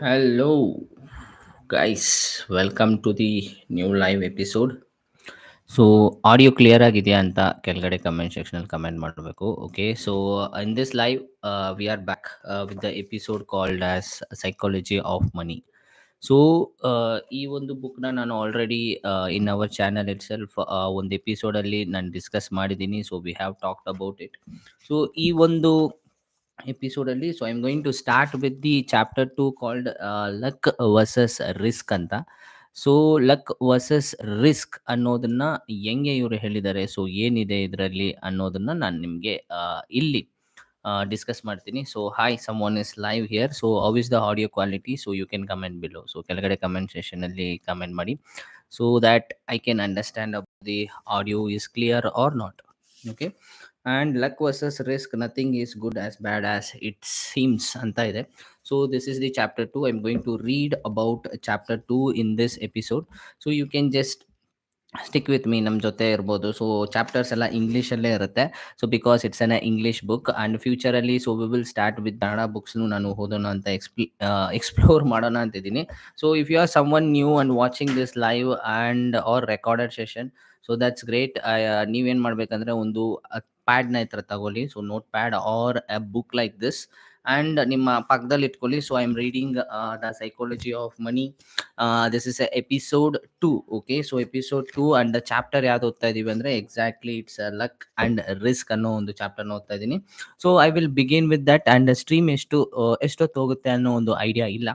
Hello, guys. Welcome to the new live episode. So audio clear ಆಗಿದೆಯಾ ಅಂತ ಕೆಳಗಡೆ comment ಸೆಕ್ಷನಲ್ಲಿ ಕಮೆಂಟ್ ಮಾಡಬೇಕು. Okay, so in this live we are back with the episode called as psychology of money. So ಈ ಒಂದು ಬುಕ್ನ ನಾನು already in our channel itself ಒಂದು ಎಪಿಸೋಡಲ್ಲಿ ನಾನು ಡಿಸ್ಕಸ್ ಮಾಡಿದ್ದೀನಿ. So we have talked about it. So ಈ ಒಂದು ಎಪಿಸೋಡ್ ಅಲ್ಲಿ so I am going to start with the chapter 2 called luck versus risk ಅಂತ. ಸೊ ಲಕ್ ವರ್ಸಸ್ ರಿಸ್ಕ್ ಅನ್ನೋದನ್ನ ಹೆಂಗೆ ಇವರು ಹೇಳಿದ್ದಾರೆ, ಸೊ ಏನಿದೆ ಇದರಲ್ಲಿ ಅನ್ನೋದನ್ನ ನಾನು ನಿಮಗೆ ಇಲ್ಲಿ ಡಿಸ್ಕಸ್ ಮಾಡ್ತೀನಿ. So hi, someone is live here. So how is the audio quality? So you can comment below. So ಕೆಳಗಡೆ ಕಮೆಂಟ್ ಸೆಷನ್ ಅಲ್ಲಿ ಕಮೆಂಟ್ ಮಾಡಿ so that I can understand the audio is clear or not. Okay, and luck versus risk, nothing is good as bad as it seems anta ide. So this is the chapter 2. I'm going to read about chapter 2 in this episode, so you can just stick with me, ನಮ್ಮ ಜೊತೆ ಇರ್ಬೋದು. So chapters ಎಲ್ಲ ಇಂಗ್ಲೀಷಲ್ಲೇ ಇರುತ್ತೆ. So because it's an English book and ಫ್ಯೂಚರಲ್ಲಿ so we will start with Kannada ಬುಕ್ಸ್ನು ನಾನು ಓದೋಣ ಅಂತ ಎಕ್ಸ್ಪ್ಲೋರ್ ಮಾಡೋಣ ಅಂತಿದ್ದೀನಿ. So if you are someone new and watching this live and or recorded session, so that's great. ನೀವೇನು ಮಾಡಬೇಕಂದ್ರೆ ಒಂದು ಪ್ಯಾಡ್ನ ಹತ್ರ ತಗೊಳ್ಳಿ. So note pad or a book like this and ನಿಮ್ಮ ಪಕ್ಕದಲ್ಲಿ ಇಟ್ಕೊಳ್ಳಿ. So I am reading the psychology of money. This is episode 2. Okay, so episode 2 and the chapter ಯಾವ್ದು ಓದ್ತಾ ಇದೀವಿ ಅಂದ್ರೆ exactly it's luck and risk ಅನ್ನೋ ಒಂದು ಚಾಪ್ಟರ್ನ ಓದ್ತಾ ಇದ್ದೀನಿ. So I will begin with that and stream ಎಷ್ಟೊತ್ತು ಹೋಗುತ್ತೆ ಅನ್ನೋ ಒಂದು ಐಡಿಯಾ ಇಲ್ಲ,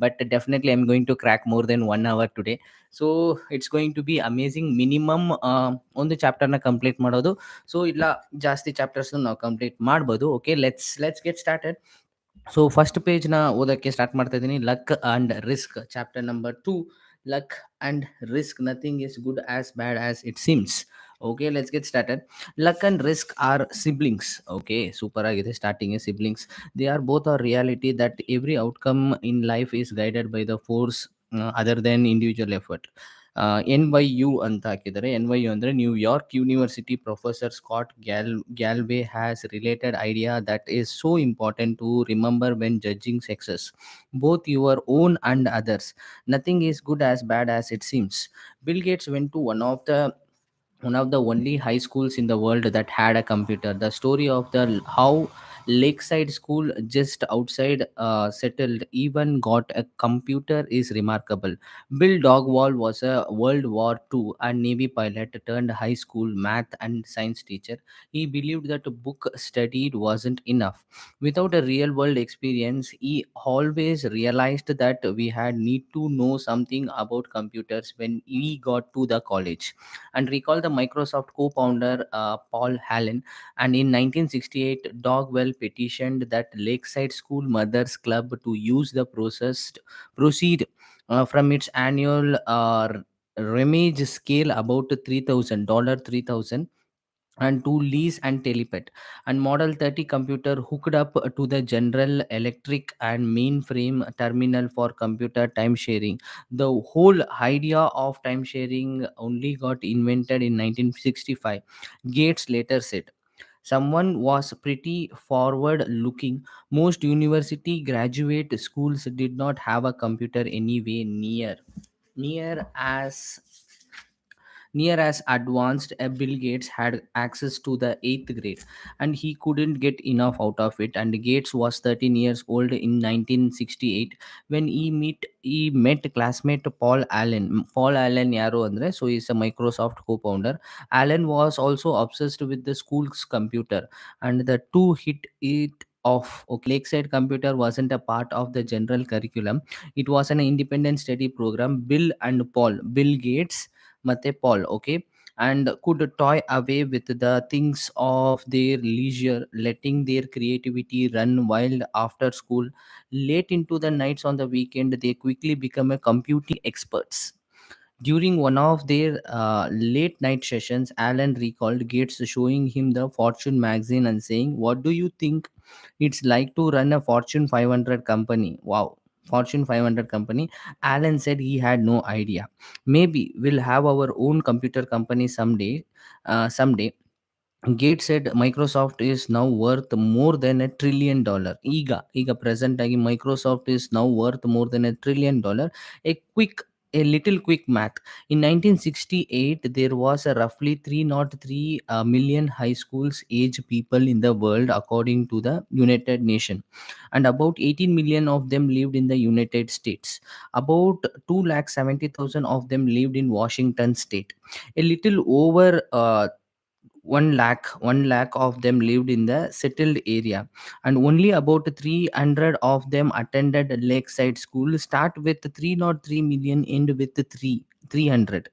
but definitely I am going to crack more than 1 hour today. So it's going to be amazing. Minimum ಒಂದು ಚಾಪ್ಟರ್ನ ಕಂಪ್ಲೀಟ್ ಮಾಡೋದು, ಸೊ ಇಲ್ಲ ಜಾಸ್ತಿ ಚಾಪ್ಟರ್ಸ್ ನಾವು ಕಂಪ್ಲೀಟ್ ಮಾಡ್ಬೋದು. Okay, let's get started. So first ಪೇಜ್ನ ಓದೋಕ್ಕೆ ಸ್ಟಾರ್ಟ್ ಮಾಡ್ತಾ ಇದ್ದೀನಿ. Luck and risk, chapter number 2. Luck and risk, nothing is good as bad as it seems. Okay, let's get started. Luck and risk are siblings. Okay, super ಆಗಿದೆ starting. Siblings, they are both are reality that every outcome in life is guided by the force other than individual effort. N Y U ಅಂತ ಹಾಕಿದ್ದಾರೆ. N Y U ಅಂದರೆ New York university professor Scott Galloway has related idea that is so important to remember when judging success, both your own and others. Nothing is good as bad as it seems. Bill Gates went to one of the only high schools in the world that had a computer. The story of the how Lakeside School just outside settled even got a computer is remarkable. Bill Dogwall was a World War II and Navy pilot turned high school math and science teacher. He believed that a book studied wasn't enough. Without a real world experience, he always realized that we had need to know something about computers when we got to the college. And recall the Microsoft co-founder Paul Allen. And in 1968, Dogwell petitioned that Lakeside School Mothers Club to use the proceed from its annual remage scale about $3,000 and to lease and telepet and model 30 computer hooked up to the General Electric and mainframe terminal for computer time sharing. The whole idea of time sharing only got invented in 1965, Gates later said. Someone was pretty forward looking. Most university graduate schools did not have a computer anyway near as near as advanced. Bill Gates had access to the 8th grade and he couldn't get enough out of it. And Gates was 13 years old in 1968 when he met classmate Paul Allen. Paul Allen yaro andre, so he's a Microsoft co-founder. Allen was also obsessed with the school's computer and the two hit it off. Okay, Lakeside Computer wasn't a part of the general curriculum. It was an independent study program. Bill Gates ಮತ್ತೆ Paul, okay, and could toy away with the things of their leisure, letting their creativity run wild after school. Late into the nights on the weekend, they quickly become a computing experts. During one of their late night sessions, Alan recalled Gates showing him the Fortune magazine and saying, "What do you think it's like to run a Fortune 500 company?" Wow, Fortune 500 company. Alan said he had no idea. Maybe we'll have our own computer company someday. Someday. Gates said Microsoft is now worth more than $1 trillion. Ega present agi Microsoft is now worth more than $1 trillion. A quick a little quick math. In 1968, there was a roughly 303 million high schools age people in the world, according to the United Nations, and about 18 million of them lived in the United States. About 270,000 of them lived in Washington State. A little over 1 lakh of them lived in the settled area, and only about 300 of them attended lakeside school. Start with 303 million, end with 300,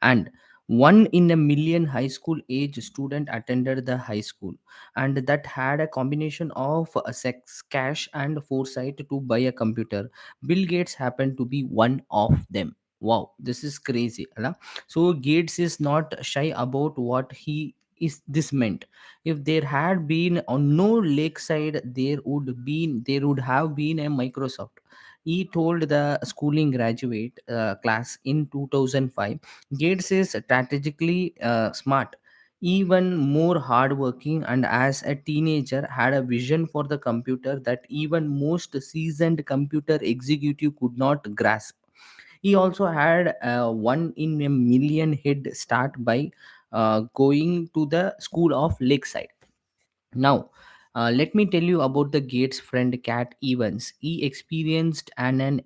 and one in a million high school age student attended the high school, and that had a combination of sex, cash, and foresight to buy a computer. Bill Gates happened to be one of them. Wow, this is crazy, Allah. So Gates is not shy about what he is this meant. If there had been no lakeside, there would have been a Microsoft. He told the schooling graduate class in 2005. Gates is strategically smart, even more hardworking, and as a teenager had a vision for the computer that even most seasoned computer executive could not grasp. He also had one in a million head start by going to the school of Lakeside. Now, let me tell you about the Gates friend Cat Evans. He experienced an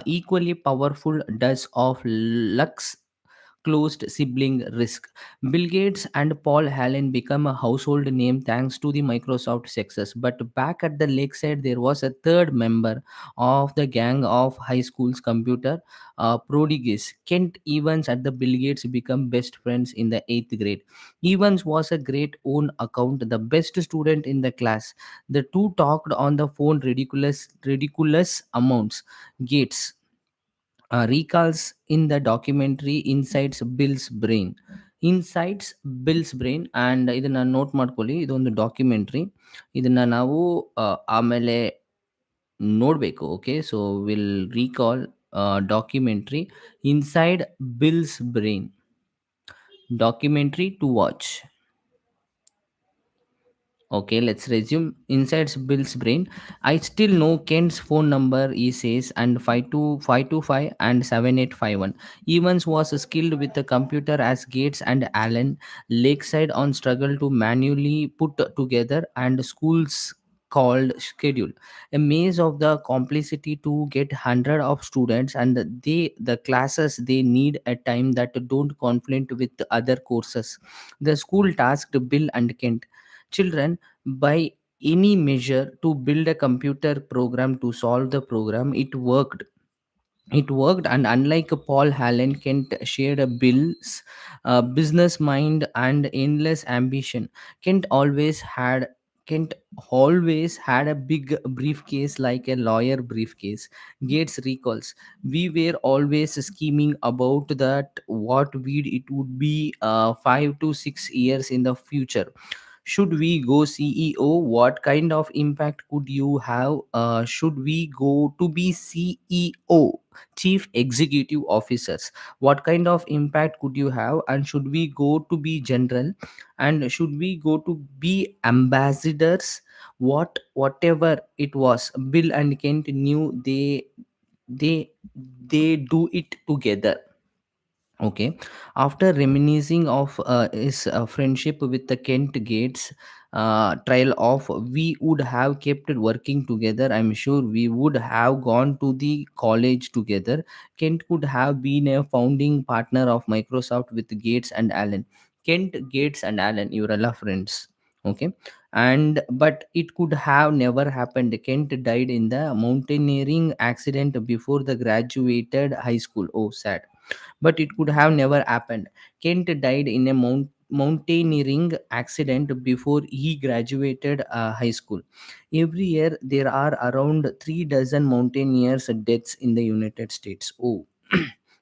equally powerful dose of luck's closed sibling risk. Bill Gates and Paul Allen become a household name thanks to the Microsoft success. But back at the lakeside, there was a third member of the gang of high school's computer prodigies. Kent Evans and the Bill Gates become best friends in the eighth grade. Evans was a great own account, the best student in the class. The two talked on the phone ridiculous amounts. Gates recalls in the documentary insides Bill's brain and ಇದನ್ನ note ಮಾಡ್ಕೊಳ್ಳಿ. ಇದೊಂದು documentary. ಇದನ್ನ ನಾವು ಆಮೇಲೆ ನೋಡಬೇಕು. Okay, so will recall documentary inside Bill's brain, documentary to watch. Okay, let's resume. Inside Bill's brain, I still know Kent's phone number, he says, and 52525 and 7851. Evans was skilled with the computer as Gates and Allen Lakeside on struggle to manually put together and schools called schedule, a maze of the complexity to get hundred of students and the classes they need a time that don't conflict with other courses. The school tasked Bill and Kent, children, by any measure, to build a computer program to solve the program. It worked, and unlike Paul Allen, Kent shared a Bill's business mind and endless ambition. Kent always had Kent always had a big briefcase like a lawyer briefcase. Gates recalls, we were always scheming about that what it would be 5 to 6 years in the future. Should we go CEO? What kind of impact could you have? Should we go to be CEO, chief executive officers? What kind of impact could you have? And should we go to be general? And should we go to be ambassadors? Whatever it was, Bill and Kent knew they they do it together. Okay, after reminiscing of his friendship with the Kent Gates, trial of we would have kept working together. I'm sure we would have gone to the college together. Kent could have been a founding partner of Microsoft with Gates and Allen. Kent, Gates, and Allen, you are all friends. Okay, and but it could have never happened. Kent died in the mountaineering accident before the graduated high school. Oh, sad, but it could have never happened. Kent died in a mountaineering accident before he graduated high school. Every year, there are around 3 dozen mountaineers' deaths in the United States. Oh,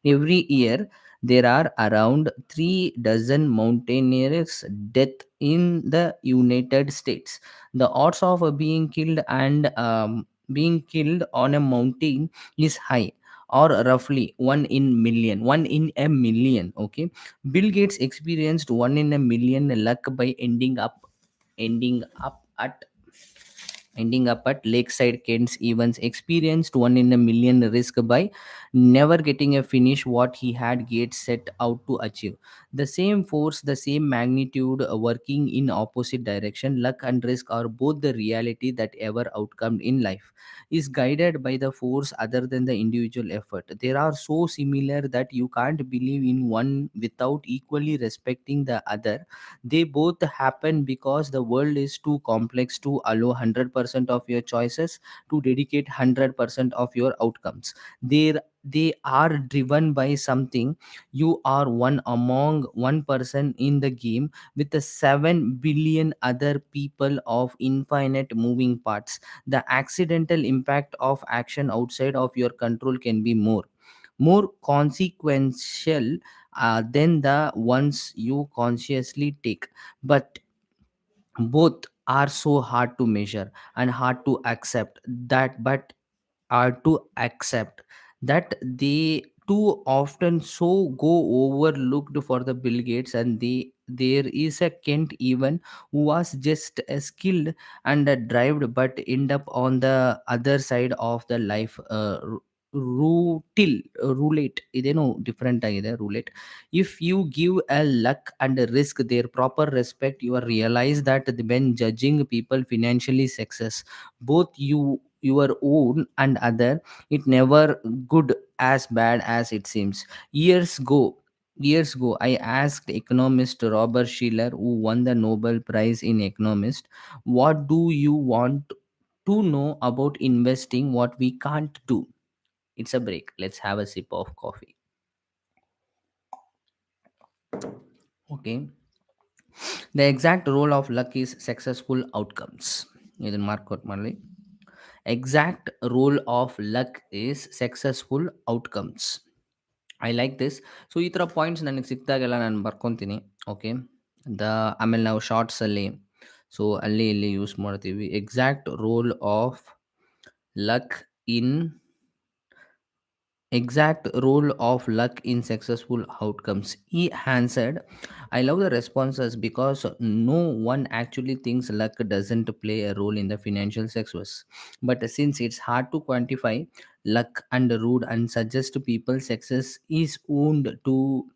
every year there are around 3 dozen mountaineers' death in the United States. The odds of being killed on a mountain is high. or roughly one in a million. Okay, Bill Gates experienced one in a million luck by ending up at Lakeside. Kent's Evans experienced one in a million risk by never getting a finish what he had Gates set out to achieve. The same force, the same magnitude, working in opposite direction. Luck and risk are both the reality that ever outcome in life is guided by the force other than the individual effort. They are so similar that you can't believe in one without equally respecting the other. They both happen because the world is too complex to allow 100% of your choices to dedicate 100% of your outcomes. They are driven by something. You are one among one person in the game with the 7 billion other people of infinite moving parts. The accidental impact of action outside of your control can be more consequential than the ones you consciously take. But both are so hard to measure and hard to accept that but are to accept that they too often so go overlooked for the Bill Gates. And there is a Kent even who was just as skilled and a drive but end up on the other side of the life roulette ಇದೇನೋ different ಆಗಿದೆ roulette. If you give a luck and a risk their proper respect, you will realize that when judging people financially success, both your own and other, it never good as bad as it seems. Years ago I asked economist Robert Schiller, who won the Nobel Prize in economist, what do you want to know about investing what we can't do? It's a break, let's have a sip of coffee. Okay, the exact role of luck is successful outcomes. ಇದನ್ನ mark ಮಾಡಲಿ. Exact role of luck is successful outcomes. I like this. So ಈ ಥರ points ನನಗೆ ಸಿಕ್ಕಿದಾಗೆಲ್ಲ ನಾನು ಬರ್ಕೊತೀನಿ. Okay, the ಆಮೇಲೆ ನಾವು ಶಾರ್ಟ್ಸಲ್ಲಿ so ಅಲ್ಲಿ ಇಲ್ಲಿ ಯೂಸ್ ಮಾಡ್ತೀವಿ. Exact role of luck in exact role of luck in successful outcomes. He answered, I love the responses because no one actually thinks luck doesn't play a role in the financial success. But since it's hard to quantify luck and rude and suggest people success is owned to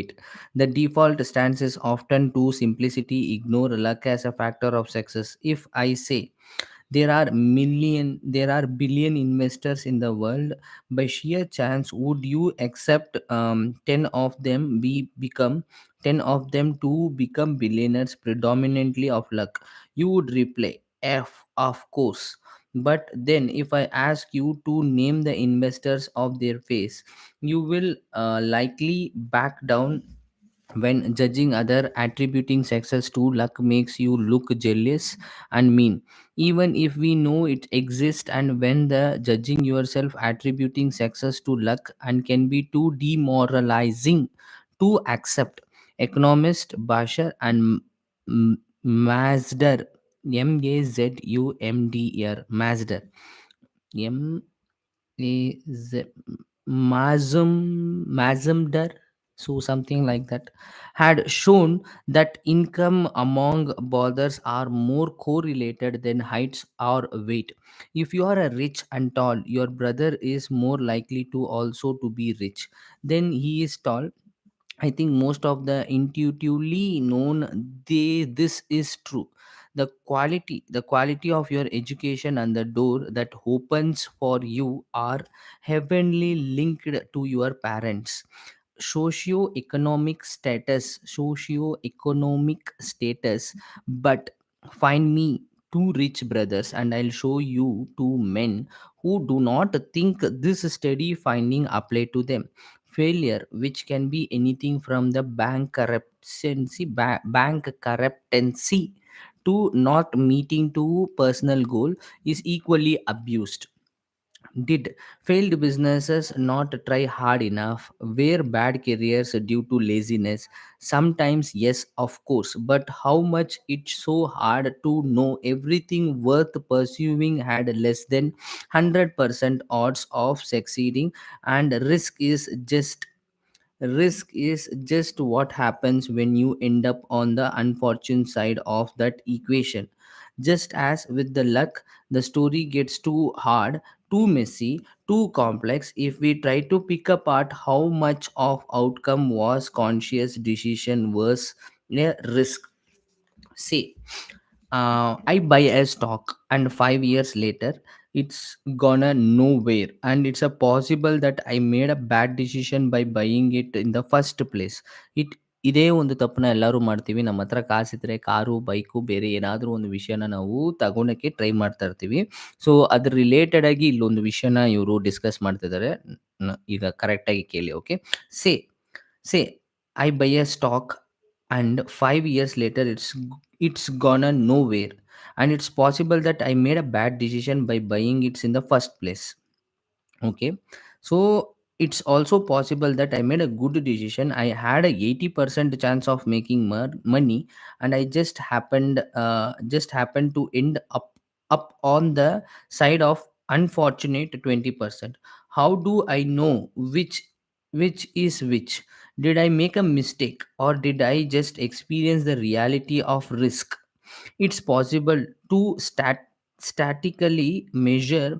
it. The default stance is often to simplicity, ignore luck as a factor of success. If I say there are billion investors in the world, by sheer chance would you accept 10 of them be become 10 of them to become billionaires predominantly of luck? You would reply, f of course. But then if I ask you to name the investors of their face, you will likely back down. When judging other, attributing success to luck makes you look jealous and mean, even if we know it exists. And when the judging yourself, attributing success to luck and can be too demoralizing to accept. Economist Bashar and Mazder, Mazumder, Mazder, M is Mazumder, so something like that, had shown that income among brothers are more correlated than heights or weight. If you are a rich and tall, your brother is more likely to also to be rich then he is tall. I think most of the intuitively known this is true. The quality of your education and the door that opens for you are heavenly linked to your parents socio-economic status. But find me two rich brothers and I'll show you two men who do not think this steady finding apply to them. Failure, which can be anything from the bank corruptancy to not meeting to personal goal, is equally abused. Did failed businesses not try hard enough? Were bad careers due to laziness? Sometimes, yes, of course. But how much it's so hard to know everything worth pursuing had less than 100% odds of succeeding, and risk is just what happens when you end up on the unfortunate side of that equation. Just as with the luck, the story gets too hard, too messy, too complex if we try to pick apart how much of outcome was conscious decision versus a risk. Say, I buy a stock and 5 years later it's gonna nowhere, and it's a possible that I made a bad decision by buying it in the first place. It ಇದೇ ಒಂದು ತಪ್ಪನ್ನ ಎಲ್ಲರೂ ಮಾಡ್ತೀವಿ. ನಮ್ಮ ಹತ್ರ ಕಾಸಿದ್ರೆ car, bike, ಬೇರೆ ಏನಾದರೂ ಒಂದು ವಿಷಯನ ನಾವು ತಗೊಳಕ್ಕೆ ಟ್ರೈ ಮಾಡ್ತಾ ಇರ್ತೀವಿ. ಸೊ ಅದ್ರ ರಿಲೇಟೆಡ್ ಆಗಿ ಇಲ್ಲೊಂದು ವಿಷಯನ ಇವರು ಡಿಸ್ಕಸ್ ಮಾಡ್ತಿದ್ದಾರೆ. ಈಗ ಕರೆಕ್ಟಾಗಿ ಕೇಳಿ. Okay. Say say I buy a stock and 5 years later it's gonna nowhere, and it's possible that I made a bad decision by buying it in the first place. Okay. So it's also possible that I made a good decision. I had a 80% chance of making money, and I just happened to end up on the side of unfortunate 20%. How do I know which is which? Did I make a mistake, or did I just experience the reality of risk? It's possible to statically measure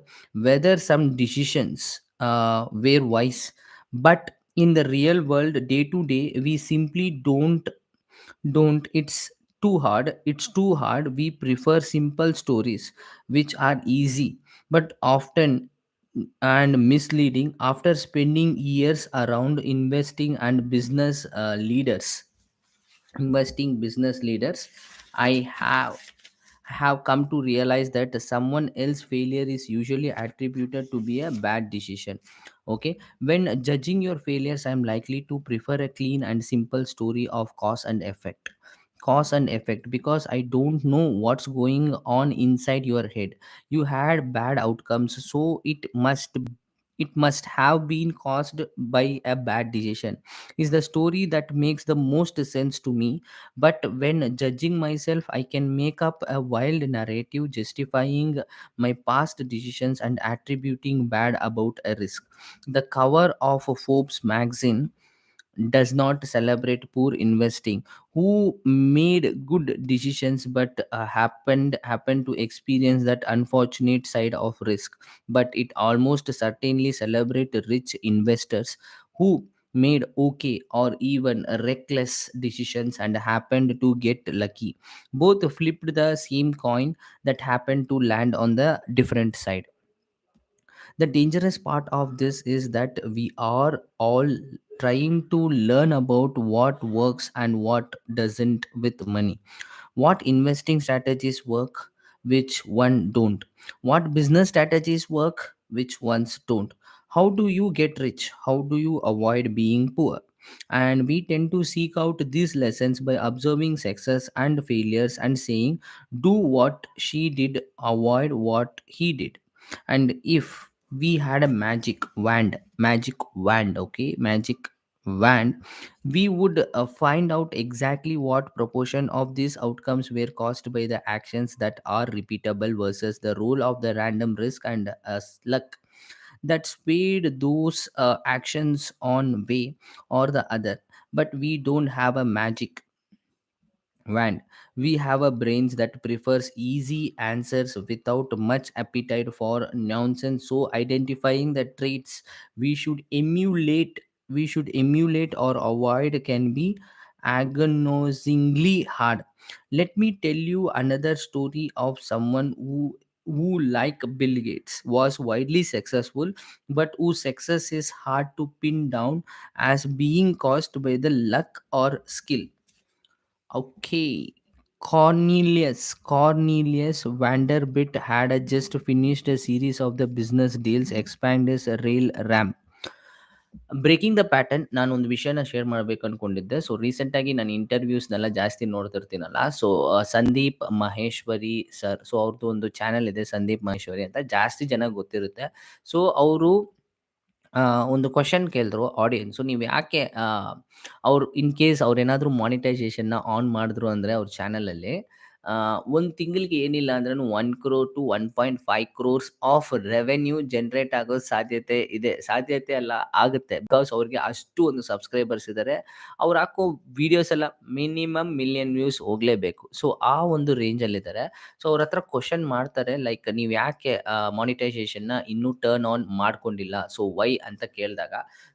whether some decisions were wise, but in the real world, day to day, we simply don't. It's too hard. We prefer simple stories which are easy but often and misleading. After spending years around investing business leaders, I have come to realize that someone else's failure is usually attributed to be a bad decision. Okay. When judging your failures, I'm likely to prefer a clean and simple story of cause and effect, because I don't know what's going on inside your head. You had bad outcomes, so it must have been caused by a bad decision, is the story that makes the most sense to me. But when judging myself, I can make up a wild narrative justifying my past decisions and attributing bad about a risk. The cover of a Forbes magazine does not celebrate poor investing who made good decisions but happened to experience that unfortunate side of risk, but it almost certainly celebrate rich investors who made okay or even reckless decisions and happened to get lucky. Both flipped the same coin that happened to land on the different side. The dangerous part of this is that we are all trying to learn about what works and what doesn't with money. What investing strategies work, which one don't? What business strategies work, which ones don't? How do you get rich? How do you avoid being poor? And we tend to seek out these lessons by observing success and failures and saying, do what she did, avoid what he did. And if we had a magic wand, okay, magic wand, we would find out exactly what proportion of these outcomes were caused by the actions that are repeatable versus the role of the random risk and luck that swayed those actions on way or the other. But we don't have a magic wand. We have a brains that prefers easy answers without much appetite for nonsense. So identifying the traits we should emulate or avoid can be agonizingly hard. Let me tell you another story of someone who, like Bill Gates, was widely successful, but whose success is hard to pin down as being caused by the luck or skill. Okay. Cornelius Vanderbilt had just finished a series of the business deals expand his rail ramp. Breaking the pattern ನಾನು ಒಂದು ವಿಷಯನ share ಮಾಡ್ಬೇಕು ಅನ್ಕೊಂಡಿದ್ದೆ. So recent ಆಗಿ ನಾನು ಇಂಟರ್ವ್ಯೂಸ್ನೆಲ್ಲ ಜಾಸ್ತಿ ನೋಡ್ತಿರ್ತೀನಲ್ಲ. So Sandeep Maheshwari sir, so ಅವ್ರದ್ದು ಒಂದು ಚಾನೆಲ್ ಇದೆ ಸಂದೀಪ್ ಮಹೇಶ್ವರಿ ಅಂತ, ಜಾಸ್ತಿ ಜನ ಗೊತ್ತಿರುತ್ತೆ. ಸೊ ಅವರು ಒಂದು ಕ್ವಶನ್ ಕೇಳಿದ್ರು ಆಡಿಯನ್ಸು, ನೀವು ಯಾಕೆ ಅವ್ರು ಇನ್ ಕೇಸ್ ಅವ್ರೇನಾದರೂ ಮಾನಿಟೈಸೇಷನ್ನ ಆನ್ ಮಾಡಿದ್ರು ಅಂದರೆ ಅವ್ರ ಚಾನಲಲ್ಲಿ ಒಂದು ತಿಂಗಳಿಗೆ ಏನಿಲ್ಲ ಅಂದ್ರೂ 1 crore to 1.5 crores of revenue generate ಆಗೋ ಸಾಧ್ಯತೆ ಇದೆ. ಸಾಧ್ಯತೆ ಅಲ್ಲ, ಆಗುತ್ತೆ. ಬಿಕಾಸ್ ಅವ್ರಿಗೆ ಅಷ್ಟು ಒಂದು ಸಬ್ಸ್ಕ್ರೈಬರ್ಸ್ ಇದ್ದಾರೆ. ಅವ್ರು ಹಾಕೋ ವಿಡಿಯೋಸ್ ಎಲ್ಲ ಮಿನಿಮಮ್ ಮಿಲಿಯನ್ ವ್ಯೂಸ್ ಹೋಗಲೇಬೇಕು. ಸೊ ಆ ಒಂದು ರೇಂಜಲ್ಲಿದ್ದಾರೆ. ಸೊ ಅವ್ರ ಹತ್ರ ಕ್ವಶನ್ ಮಾಡ್ತಾರೆ, ಲೈಕ್ ನೀವು ಯಾಕೆ ಮಾನಿಟೈಸೇಷನ್ನ ಇನ್ನೂ ಟರ್ನ್ ಆನ್ ಮಾಡ್ಕೊಂಡಿಲ್ಲ, ಸೊ ವೈ ಅಂತ ಕೇಳಿದಾಗ,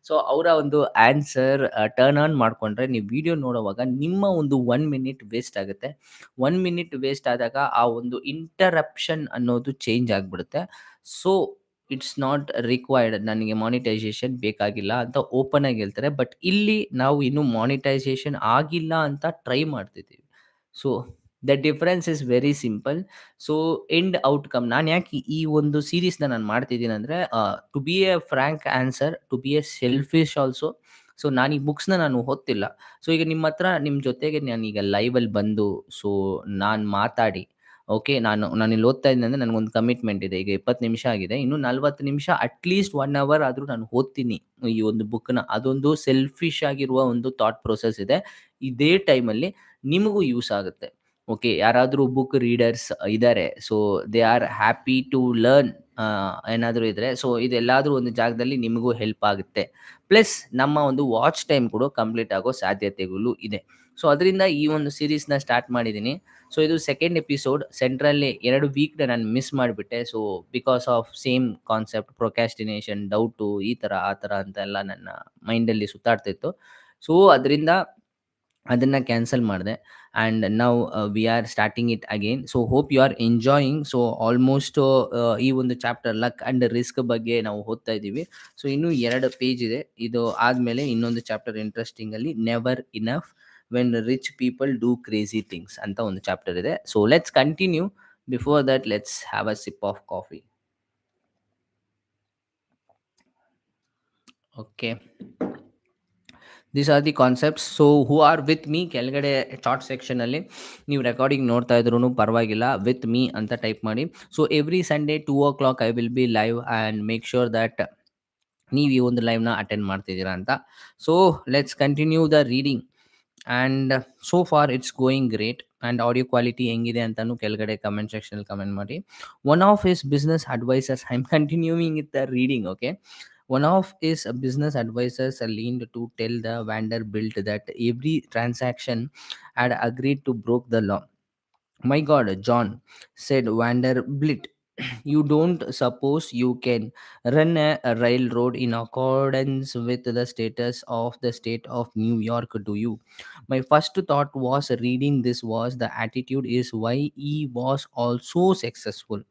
ಸೊ ಅವರ ಒಂದು ಆನ್ಸರ್, ಟರ್ನ್ ಆನ್ ಮಾಡ್ಕೊಂಡ್ರೆ ನೀವು ವಿಡಿಯೋ ನೋಡುವಾಗ ನಿಮ್ಮ ಒಂದು 1 minute ವೇಸ್ಟ್ ಆಗುತ್ತೆ. 1 minute ವೇಸ್ಟ್ ಆದಾಗ ಆ ಒಂದು ಇಂಟರಪ್ಷನ್ ಅನ್ನೋದು ಚೇಂಜ್ ಆಗಿಬಿಡುತ್ತೆ. ಸೊ ಇಟ್ಸ್ ನಾಟ್ ರಿಕ್ವೈರ್ಡ್, ನನಗೆ ಮಾನಿಟೈಸೇಷನ್ ಬೇಕಾಗಿಲ್ಲ ಅಂತ ಓಪನ್ ಆಗಿ ಹೇಳ್ತಾರೆ. ಬಟ್ ಇಲ್ಲಿ ನಾವು ಇನ್ನೂ ಮಾನಿಟೈಸೇಷನ್ ಆಗಿಲ್ಲ ಅಂತ ಟ್ರೈ ಮಾಡ್ತಿದ್ದೀವಿ. So the difference is very simple. So end outcome ನಾನು ಯಾಕೆ ಈ ಒಂದು ಸೀರೀಸ್ನ ನಾನು ಮಾಡ್ತಿದ್ದೀನಿ ಅಂದರೆ, to be a frank answer, to be a selfish also. So ನಾನು ಈ ಬುಕ್ಸ್ನ ನಾನು ಓದ್ತಿಲ್ಲ. ಸೊ ಈಗ ನಿಮ್ಮ ಹತ್ರ ನಿಮ್ಮ ಜೊತೆಗೆ ನಾನೀಗ ಲೈವಲ್ಲಿ ಬಂದು, ಸೊ ನಾನು ಮಾತಾಡಿ, ಓಕೆ, ನಾನಿಲ್ಲಿ ಓದ್ತಾ ಇದ್ದೀನಿ ಅಂದರೆ ನನಗೊಂದು ಕಮಿಟ್ಮೆಂಟ್ ಇದೆ. ಈಗ 20 ನಿಮಿಷ ಆಗಿದೆ, ಇನ್ನೂ 40 ನಿಮಿಷ ಅಟ್ಲೀಸ್ಟ್ 1 hour ಆದರೂ ನಾನು ಓದ್ತೀನಿ ಈ ಒಂದು ಬುಕ್ನ. ಅದೊಂದು ಸೆಲ್ಫಿಶ್ ಆಗಿರುವ ಒಂದು ಥಾಟ್ ಪ್ರೊಸೆಸ್ ಇದೆ. ಇದೇ ಟೈಮಲ್ಲಿ ನಿಮಗೂ ಯೂಸ್ ಆಗುತ್ತೆ. ಓಕೆ, ಯಾರಾದರೂ ಬುಕ್ ರೀಡರ್ಸ್ ಇದ್ದಾರೆ, so they are happy to learn ಏನಾದರೂ ಇದ್ದರೆ, ಸೊ ಇದೆಲ್ಲಾದರೂ ಒಂದು ಜಾಗದಲ್ಲಿ ನಿಮಗೂ ಹೆಲ್ಪ್ ಆಗುತ್ತೆ. ಪ್ಲಸ್ ನಮ್ಮ ಒಂದು ವಾಚ್ ಟೈಮ್ ಕೂಡ ಕಂಪ್ಲೀಟ್ ಆಗೋ ಸಾಧ್ಯತೆಗಳು ಇದೆ. ಸೊ ಅದರಿಂದ ಈ ಒಂದು ಸೀರೀಸ್ನ ಸ್ಟಾರ್ಟ್ ಮಾಡಿದ್ದೀನಿ. ಸೊ ಇದು ಸೆಕೆಂಡ್ ಎಪಿಸೋಡ್. ಸೆಂಟ್ರಲ್ಲಿ 2 ವೀಕ್ನ ನಾನು ಮಿಸ್ ಮಾಡಿಬಿಟ್ಟೆ. So because of same concept, procrastination, doubt, ಈ ಥರ ಆ ಥರ ಅಂತೆಲ್ಲ ನನ್ನ ಮೈಂಡಲ್ಲಿ ಸುತ್ತಾಡ್ತಿತ್ತು. ಸೊ ಅದರಿಂದ ಅದನ್ನು ಕ್ಯಾನ್ಸಲ್ ಮಾಡಿದೆ. And now we are starting it again. So hope you are enjoying. So almost ಈ ಒಂದು ಚಾಪ್ಟರ್ ಲಕ್ ಆ್ಯಂಡ್ ರಿಸ್ಕ್ ಬಗ್ಗೆ ನಾವು ಓದ್ತಾ ಇದ್ದೀವಿ. ಸೊ ಇನ್ನೂ 2 ಪೇಜ್ ಇದೆ. ಇದು ಆದಮೇಲೆ ಇನ್ನೊಂದು ಚಾಪ್ಟರ್ ಇಂಟ್ರೆಸ್ಟಿಂಗಲ್ಲಿ never enough when rich people do crazy things ಅಂತ ಒಂದು ಚಾಪ್ಟರ್ ಇದೆ. So let's continue. Before that let's have a sip of coffee. Okay, these are the concepts. So who are with me, ಕೆಳಗಡೆ chart ಸೆಕ್ಷನಲ್ಲಿ ನೀವು recording ನೋಡ್ತಾ ಇದ್ರೂ ಪರವಾಗಿಲ್ಲ, with me ಅಂತ ಟೈಪ್ ಮಾಡಿ. So every Sunday 2 o'clock I will be live and make sure that ನೀವು ಈ ಒಂದು ಲೈವ್ನ ಅಟೆಂಡ್ ಮಾಡ್ತಿದ್ದೀರಾ ಅಂತ. So let's continue the reading. And so far it's going great. And audio quality ಹೆಂಗಿದೆ ಅಂತಲೂ ಕೆಳಗಡೆ ಕಮೆಂಟ್ ಸೆಕ್ಷನಲ್ಲಿ ಕಮೆಂಟ್ ಮಾಡಿ. One of his business advisers, I am continuing with the reading. Okay, one of his business advisors leaned to tell the Vanderbilt that every transaction had agreed to broke the law. My God, John, said Vanderbilt, you don't suppose you can run a railroad in accordance with the status of the state of New York, do you? My first thought was reading this was the attitude is why he was also successful.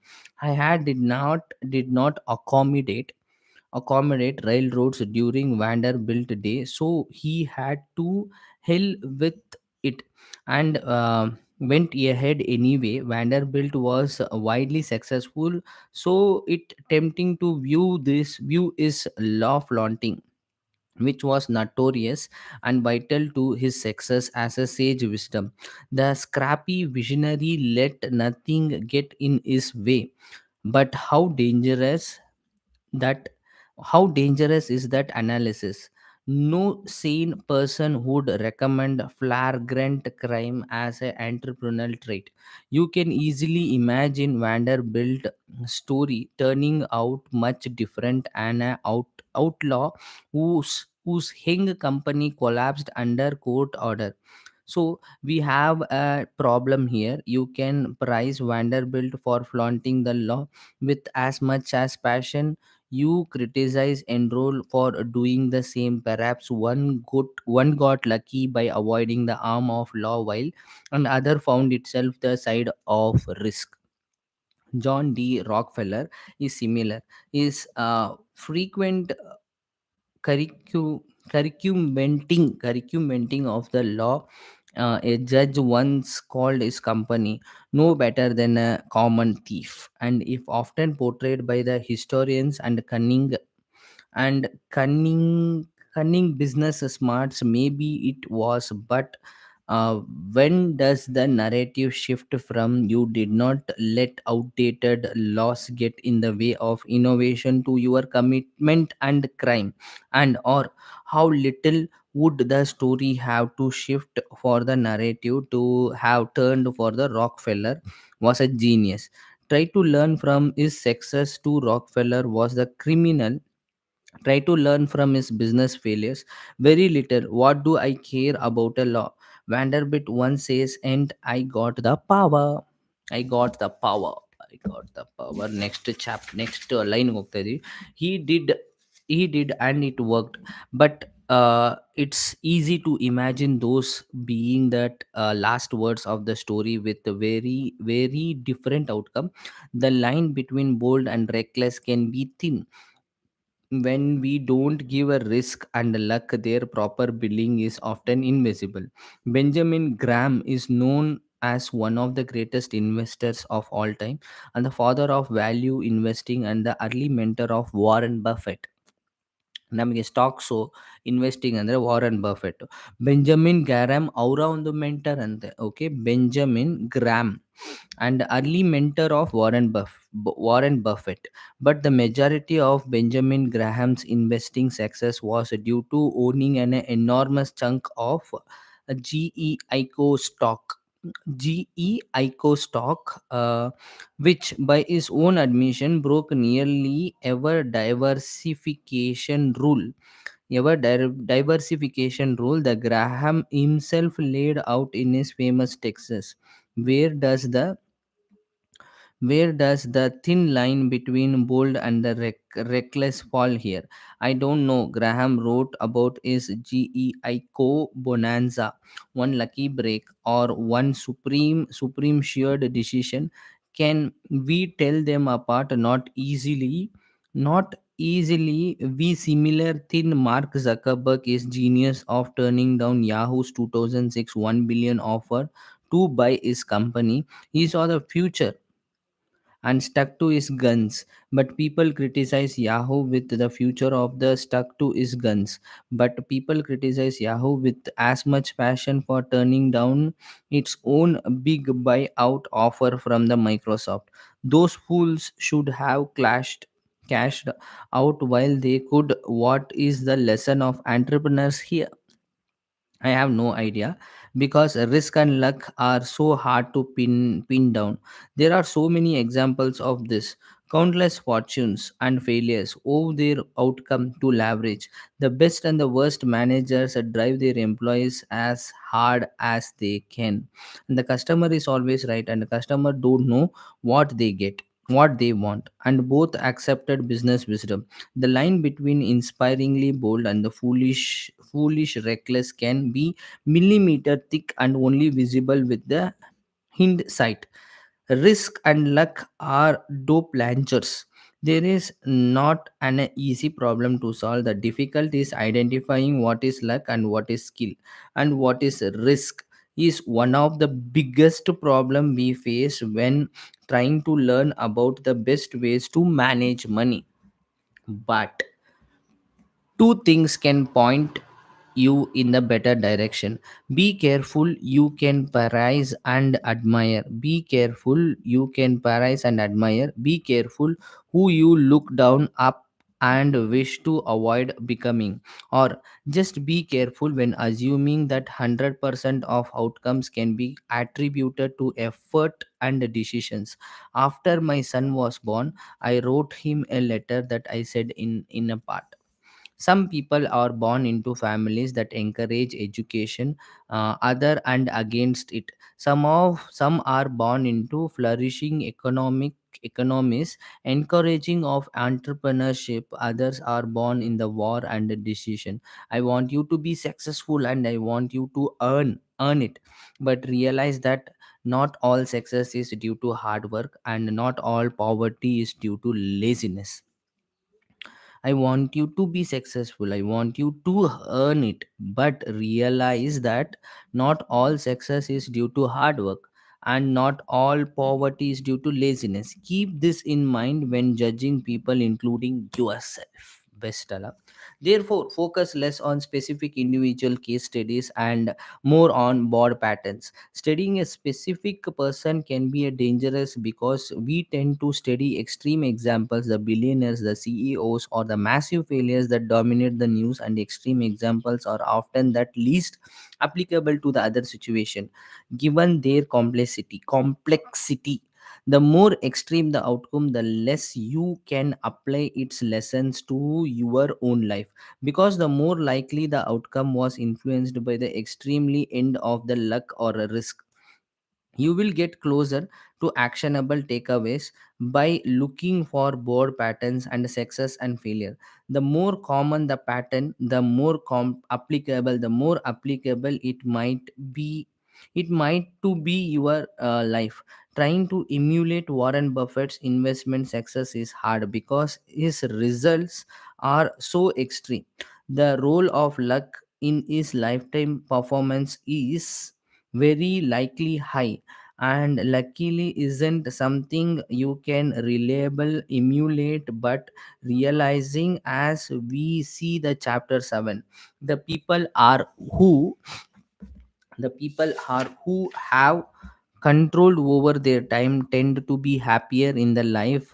I had did not accommodate railroads during Vanderbilt Day, so he had to hell with it and went ahead anyway. Vanderbilt was widely successful, so it tempting to view is law flaunting, which was notorious and vital to his success as a sage wisdom. The scrappy visionary let nothing get in his way. But that how dangerous is that analysis? No sane person would recommend flagrant crime as an entrepreneurial trait. You can easily imagine Vanderbilt story turning out much different, and an outlaw whose hing company collapsed under court order. So we have a problem here. You can prize Vanderbilt for flaunting the law with as much as passion you criticize Enroll for doing the same. Perhaps one got lucky by avoiding the arm of law while another found itself the side of risk. John D. Rockefeller is similar. His frequent curricumenting of the law. A judge once called his company no better than a common thief, and if often portrayed by the historians and cunning and cunning business smarts, maybe it was, but uh, when does the narrative shift from "you did not let outdated laws get in the way of innovation" to "your commitment and crime"? And or how little would the story have to shift for the narrative to have turned for the Rockefeller was a genius? Try to learn from his success to Rockefeller was the criminal. Try to learn from his business failures. Very little. What do I care about a law? Vanderbilt once says, and I got the power. I got the power. I got the power. Next line ಹೋಗ್ತಾ ಇದೀವಿ. He did, he did, and it worked. But it's easy to imagine those being that last words of the story with a very, very different outcome. The line between bold and reckless can be thin. When we don't give a risk and luck, their proper billing is often invisible. Benjamin Graham is known as one of the greatest investors of all time and the father of value investing and the early mentor of Warren Buffett. ನಮಗೆ stocks investing ಅಂದರೆ Warren Buffett. Benjamin ಗ್ಯಾರಮ್ ಅವರ ಒಂದು mentor ಅಂತೆ. Okay, Benjamin gram and early mentor of Warren Buffett. But the majority of Benjamin Graham's investing success was due to owning an enormous chunk of GE ICO stock. GE ICO stock, which by his own admission broke nearly ever diversification rule the Graham himself laid out in his famous Texas. Where does the where does the thin line between bold and the reckless fall here? I don't know. Graham wrote about his GEICO bonanza, one lucky break or one supreme shared decision. Can we tell them apart? Not easily. Not easily. We similar thin. Mark Zuckerberg is genius of turning down Yahoo's 2006 1 billion offer to buy his company. He saw the future and stuck to his guns. But people criticize Yahoo with the future of the stuck to his guns. But people criticize Yahoo with as much passion for turning down its own big buyout offer from the Microsoft. Those fools should have cashed out while they could. What is the lesson of entrepreneurs here? I have no idea, because risk and luck are so hard to pin down. There are so many examples of this. Countless fortunes and failures owe their outcome to leverage. The best and the worst managers drive their employees as hard as they can. And the customer is always right, and the customer don't know what they get, what they want, and both accepted business wisdom. The line between inspiringly bold and the foolish reckless can be millimeter thick and only visible with the hindsight. Risk and luck are dope launchers. There is not an easy problem to solve. The difficult is identifying what is luck and what is skill and what is risk is one of the biggest problem we face when trying to learn about the best ways to manage money. But two things can point you in the better direction. Be careful, you can praise and admire. Be careful, you can praise and admire. Be careful who you look down up and wish to avoid becoming. Or just be careful when assuming that 100% of outcomes can be attributed to effort and decisions. After my son was born, I wrote him a letter that I said in a part. Some people are born into families that encourage education, other and against it. Some are born into flourishing economies encouraging of entrepreneurship. Others are born in the war and the decision. I want you to be successful and I want you to earn it, but realize that not all success is due to hard work and not all poverty is due to laziness. I want you to be successful. I want you to earn it. But realize that not all success is due to hard work and not all poverty is due to laziness. Keep this in mind when judging people, including yourself. best ಅಲ್ಲ. Therefore, focus less on specific individual case studies and more on broad patterns. Studying a specific person can be a dangerous because we tend to study extreme examples, the billionaires, the CEOs, or the massive failures that dominate the news, and the extreme examples are often that least applicable to the other situation, given their complexity. The more extreme the outcome, the less you can apply its lessons to your own life, because the more likely the outcome was influenced by the extremely end of the luck or a risk. You will get closer to actionable takeaways by looking for board patterns and success and failure. The more common the pattern, the more applicable, it might be. It might to be your life. Trying to emulate Warren Buffett's investment success is hard because his results are so extreme. The role of luck in his lifetime performance is very likely high, and luckily isn't something you can reliable emulate. But realizing, as we see the chapter 7, the people are who who have controlled over their time tend to be happier in the life.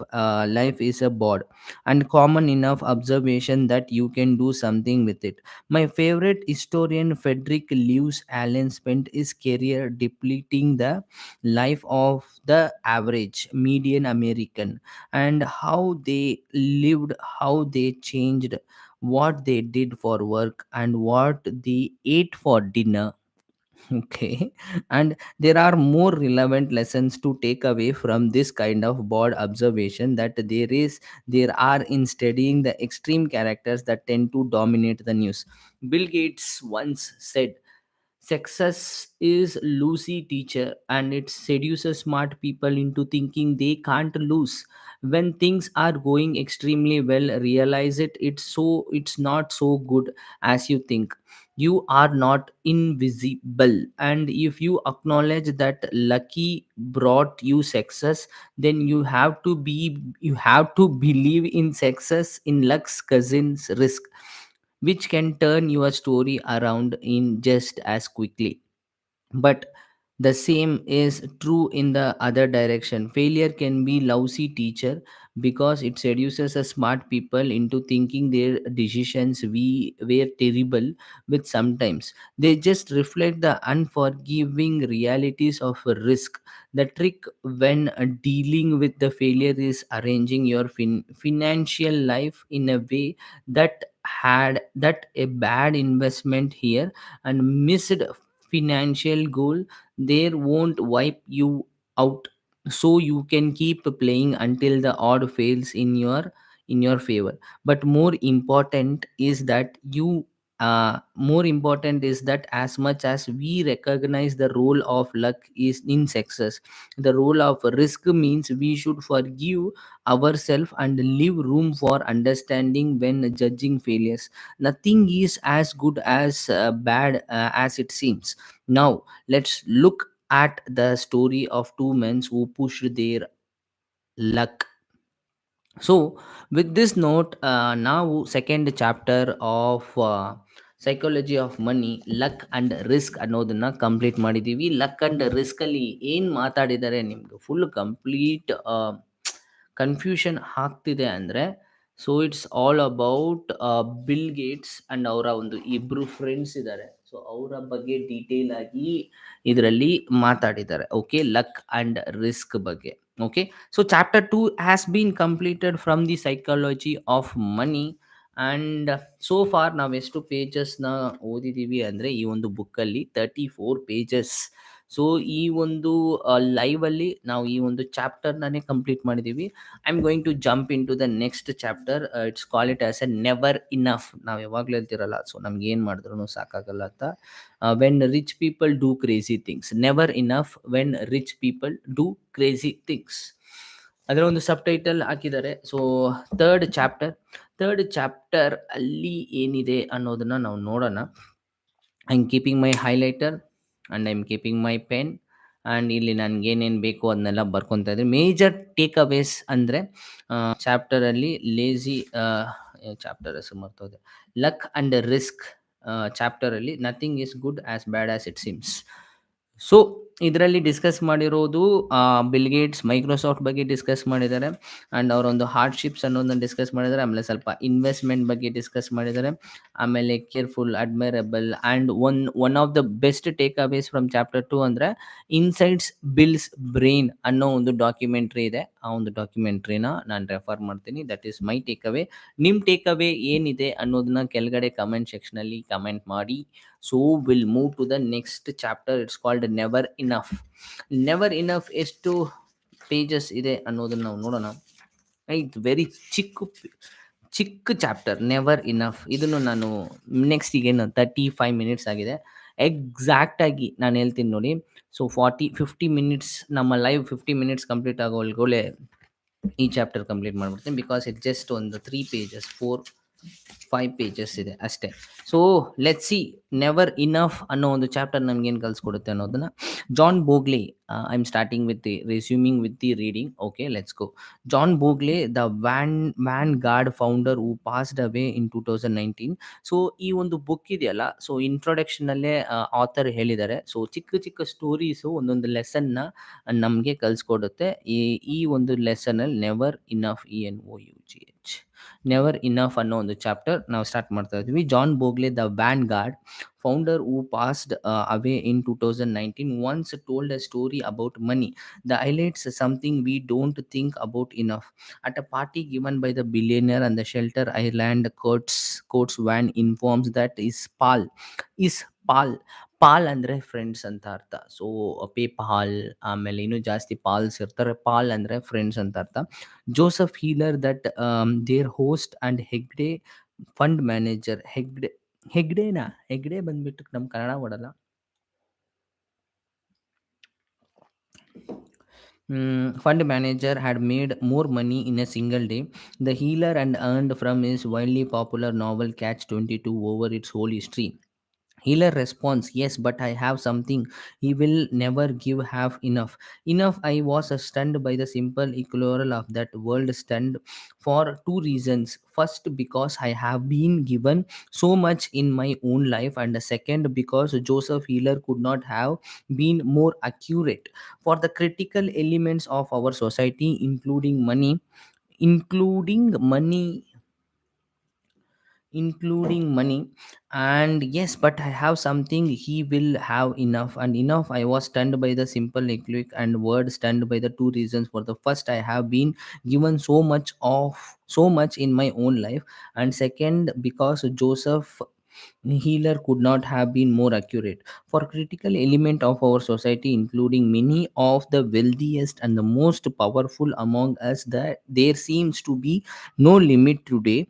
Life is a board and common enough observation that you can do something with it. My favorite historian Frederick Lewis Allen spent his career depleting the life of the average median American, and how they lived, how they changed, what they did for work, and what they ate for dinner. Okay, and there are more relevant lessons to take away from this kind of broad observation that there are in studying the extreme characters that tend to dominate the news. Bill Gates once said, "Success is Lucy teacher, and it seduces smart people into thinking they can't lose. When things are going extremely well, realize it's not so good as you think. You are not invisible, and if you acknowledge that lucky brought you success, then you have to believe in success in luck's cousin's risk, which can turn your story around in just as quickly." But the same is true in the other direction. Failure can be lousy teacher because it seduces a smart people into thinking their decisions we were terrible. With sometimes they just reflect the unforgiving realities of a risk. The trick when dealing with the failure is arranging your financial life in a way that a bad investment here and missed financial goal there won't wipe you out, so you can keep playing until the odd fails in your favor. But more important is that as much as we recognize the role of luck is in success, the role of risk means we should forgive ourselves and leave room for understanding when judging failures. Nothing is as good as bad as it seems. Now, let's look at the story of two men who pushed their luck. So, with this note, now second chapter of psychology of money, luck and risk ಅನ್ನೋದನ್ನ complete ಮಾಡಿದ್ದೀವಿ. Luck and risk ಅಲ್ಲಿ ಏನ್ ಮಾತಾಡಿದ್ದಾರೆ ನಿಮ್ಗೆ full complete confusion ಆಗ್ತಿದೆ ಅಂದರೆ, so it's all about bill Gates and ಅವರ ಒಂದು ಇಬ್ರು ಫ್ರೆಂಡ್ಸ್ ಇದ್ದಾರೆ. ಸೊ ಅವರ ಬಗ್ಗೆ ಡೀಟೇಲ್ ಆಗಿ ಇದರಲ್ಲಿ ಮಾತಾಡಿದ್ದಾರೆ. ಓಕೆ, ಲಕ್ ಅಂಡ್ ರಿಸ್ಕ್ ಬಗ್ಗೆ. Okay, so chapter 2 has been completed from the psychology of money. And so for ನಾವು ಎಷ್ಟು ಪೇಜಸ್ನ ಓದಿದ್ದೀವಿ ಅಂದರೆ ಈ ಒಂದು ಬುಕ್ಕಲ್ಲಿ 34 pages. ಸೊ ಈ ಒಂದು ಲೈವ್ ಅಲ್ಲಿ ನಾವು ಈ ಒಂದು ಚಾಪ್ಟರ್ನೇ ಕಂಪ್ಲೀಟ್ ಮಾಡಿದ್ದೀವಿ. I am going to jump into the next chapter. It's call it as a never enough. ನಾವು ಯಾವಾಗಲೂ ಹೇಳ್ತಿರಲ್ಲ, ಸೊ ನಮ್ಗೆ ಏನು ಮಾಡಿದ್ರು ಸಾಕಾಗಲ್ಲ ಅಂತ. When rich people do crazy things, never enough when rich people do crazy things. ಅದರ ಒಂದು ಸಬ್ ಟೈಟಲ್ ಹಾಕಿದ್ದಾರೆ. ಸೊ ಥರ್ಡ್ ಚಾಪ್ಟರ್ ಅಲ್ಲಿ ಏನಿದೆ ಅನ್ನೋದನ್ನ ನಾವು ನೋಡೋಣ. I am keeping my highlighter and I'm keeping my pen and ಇಲ್ಲಿ ನನಗೇನೇನು ಬೇಕು ಅದನ್ನೆಲ್ಲ ಬರ್ಕೊತಾ ಇದ್ದೀನಿ. ಮೇಜರ್ ಟೇಕ್ ಅವೇಸ್ ಅಂದರೆ ಚಾಪ್ಟರಲ್ಲಿ ಲೇಝಿ ಚಾಪ್ಟರ್ ಹೆಸರು ಮರ್ತೋದೆ, ಲಕ್ ಆ್ಯಂಡ್ ರಿಸ್ಕ್ ಚಾಪ್ಟರಲ್ಲಿ nothing is good as bad as it seems. So ಇದರಲ್ಲಿ ಡಿಸ್ಕಸ್ ಮಾಡಿರೋದು ಬಿಲ್ ಗೇಟ್ಸ್ ಮೈಕ್ರೋಸಾಫ್ಟ್ ಬಗ್ಗೆ ಡಿಸ್ಕಸ್ ಮಾಡಿದ್ದಾರೆ, ಆ್ಯಂಡ್ ಅವರೊಂದು ಹಾರ್ಡ್ಶಿಪ್ಸ್ ಅನ್ನೋದನ್ನ ಡಿಸ್ಕಸ್ ಮಾಡಿದ್ದಾರೆ. ಆಮೇಲೆ ಸ್ವಲ್ಪ ಇನ್ವೆಸ್ಟ್ಮೆಂಟ್ ಬಗ್ಗೆ ಡಿಸ್ಕಸ್ ಮಾಡಿದ್ದಾರೆ. ಆಮೇಲೆ careful, admirable, and one of the best takeaways from chapter 2 ಅಂದರೆ ಇನ್ಸೈಟ್ಸ್ ಬಿಲ್ಸ್ ಬ್ರೈನ್ ಅನ್ನೋ ಒಂದು ಡಾಕ್ಯುಮೆಂಟ್ರಿ ಇದೆ. ಆ ಒಂದು ಡಾಕ್ಯುಮೆಂಟ್ರಿನ ನಾನು ರೆಫರ್ ಮಾಡ್ತೀನಿ. That is my take away. ನಿಮ್ಮ ಟೇಕ್ ಅವೇ ಏನಿದೆ ಅನ್ನೋದನ್ನ ಕೆಳಗಡೆ ಕಮೆಂಟ್ ಸೆಕ್ಷನಲ್ಲಿ ಕಮೆಂಟ್ ಮಾಡಿ. So will move to the next chapter. It's called never enough. Never enough ಎಷ್ಟು ಪೇಜಸ್ ಇದೆ ಅನ್ನೋದನ್ನ ನಾವು ನೋಡೋಣ. ಇದು ವೆರಿ ಚಿಕ್ಕ ಚಾಪ್ಟರ್ ನೆವರ್ ಇನಫ್. ಇದನ್ನು ನಾನು ನೆಕ್ಸ್ಟ್ ಈಗೇನು 35 ಮಿನಿಟ್ಸ್ ಆಗಿದೆ. ಎಕ್ಸಾಕ್ಟಾಗಿ ನಾನು ಹೇಳ್ತೀನಿ ನೋಡಿ. ಸೊ 50 ಮಿನಿಟ್ಸ್ ನಮ್ಮ ಲೈವ್ 50 ಮಿನಿಟ್ಸ್ ಕಂಪ್ಲೀಟ್ ಆಗೋ ಒಳಗಡೆ ಈ ಚಾಪ್ಟರ್ ಕಂಪ್ಲೀಟ್ ಮಾಡ್ಬಿಡ್ತೀನಿ. ಬಿಕಾಸ್ ಇಟ್ ಜಸ್ಟ್ ಒಂದು 3 ಪೇಜಸ್ 4-5 ಪೇಜಸ್ ಇದೆ ಅಷ್ಟೇ. So let see never enough ಅನ್ನೋ ಒಂದು ಚಾಪ್ಟರ್ ನಮ್ಗೇನು ಕಲಿಸ್ಕೊಡುತ್ತೆ ಅನ್ನೋದನ್ನ. John Bogle, I am starting with the resuming with the reading. Okay, let's go. John Bogle, the Vanguard founder who passed away in 2019. So ಈ ಒಂದು book ಇದೆಯಲ್ಲ, so ಇಂಟ್ರೊಡಕ್ಷನಲ್ಲೇ author ಹೇಳಿದ್ದಾರೆ. So ಚಿಕ್ಕ ಚಿಕ್ಕ ಸ್ಟೋರೀಸು ಒಂದೊಂದು ಲೆಸನ್ನ ನಮಗೆ ಕಲಿಸ್ಕೊಡುತ್ತೆ. ಈ ಒಂದು ಲೆಸನಲ್ಲಿ never enough, ENOUGH, never enough ಅನ್ನೋ ಒಂದು ಚಾಪ್ಟರ್ ನಾವು ಸ್ಟಾರ್ಟ್ ಮಾಡ್ತಾ ಇದ್ವಿ. John Bogle, the Vanguard founder who passed away in 2019, once told a story about money that highlights something we don't think about enough. At a party given by the billionaire and the Shelter Island Coats Van informs that is pal ಅಂದರೆ friends ಅಂತ ಅರ್ಥ. So PayPal, ಆಮೇಲೆ ಇನ್ನೂ ಜಾಸ್ತಿ falls ಇರ್ತಾರೆ. ಪಾಲ್ ಅಂದರೆ friends ಅಂತ ಅರ್ಥ. Joseph Heller, that their host and ಹೆಗ್ಡೆ ಫಂಡ್ ಮ್ಯಾನೇಜರ್. ಹೆಗ್ಡೆ ಬಂದ್ಬಿಟ್ಟು ನಮ್ಮ Kannada ಓಡಲ್ಲ. Fund manager had made more money in a single day. The healer and earned from his wildly popular novel Catch 22 over its whole history. Healer responds, yes, but I have something he will never give half enough. I was stunned by the simple equivalent of that word stunned for two reasons. First, because I have been given so much in my own life, and the second, because Joseph Healer could not have been more accurate for the critical elements of our society, including money. And yes, but I have something he will have enough. And enough, I was stunned by the simple equivalent and word stunned by the two reasons. For the first, I have been given so much in my own life, and second, because Joseph Healer could not have been more accurate for critical element of our society, including many of the wealthiest and the most powerful among us, that there seems to be no limit today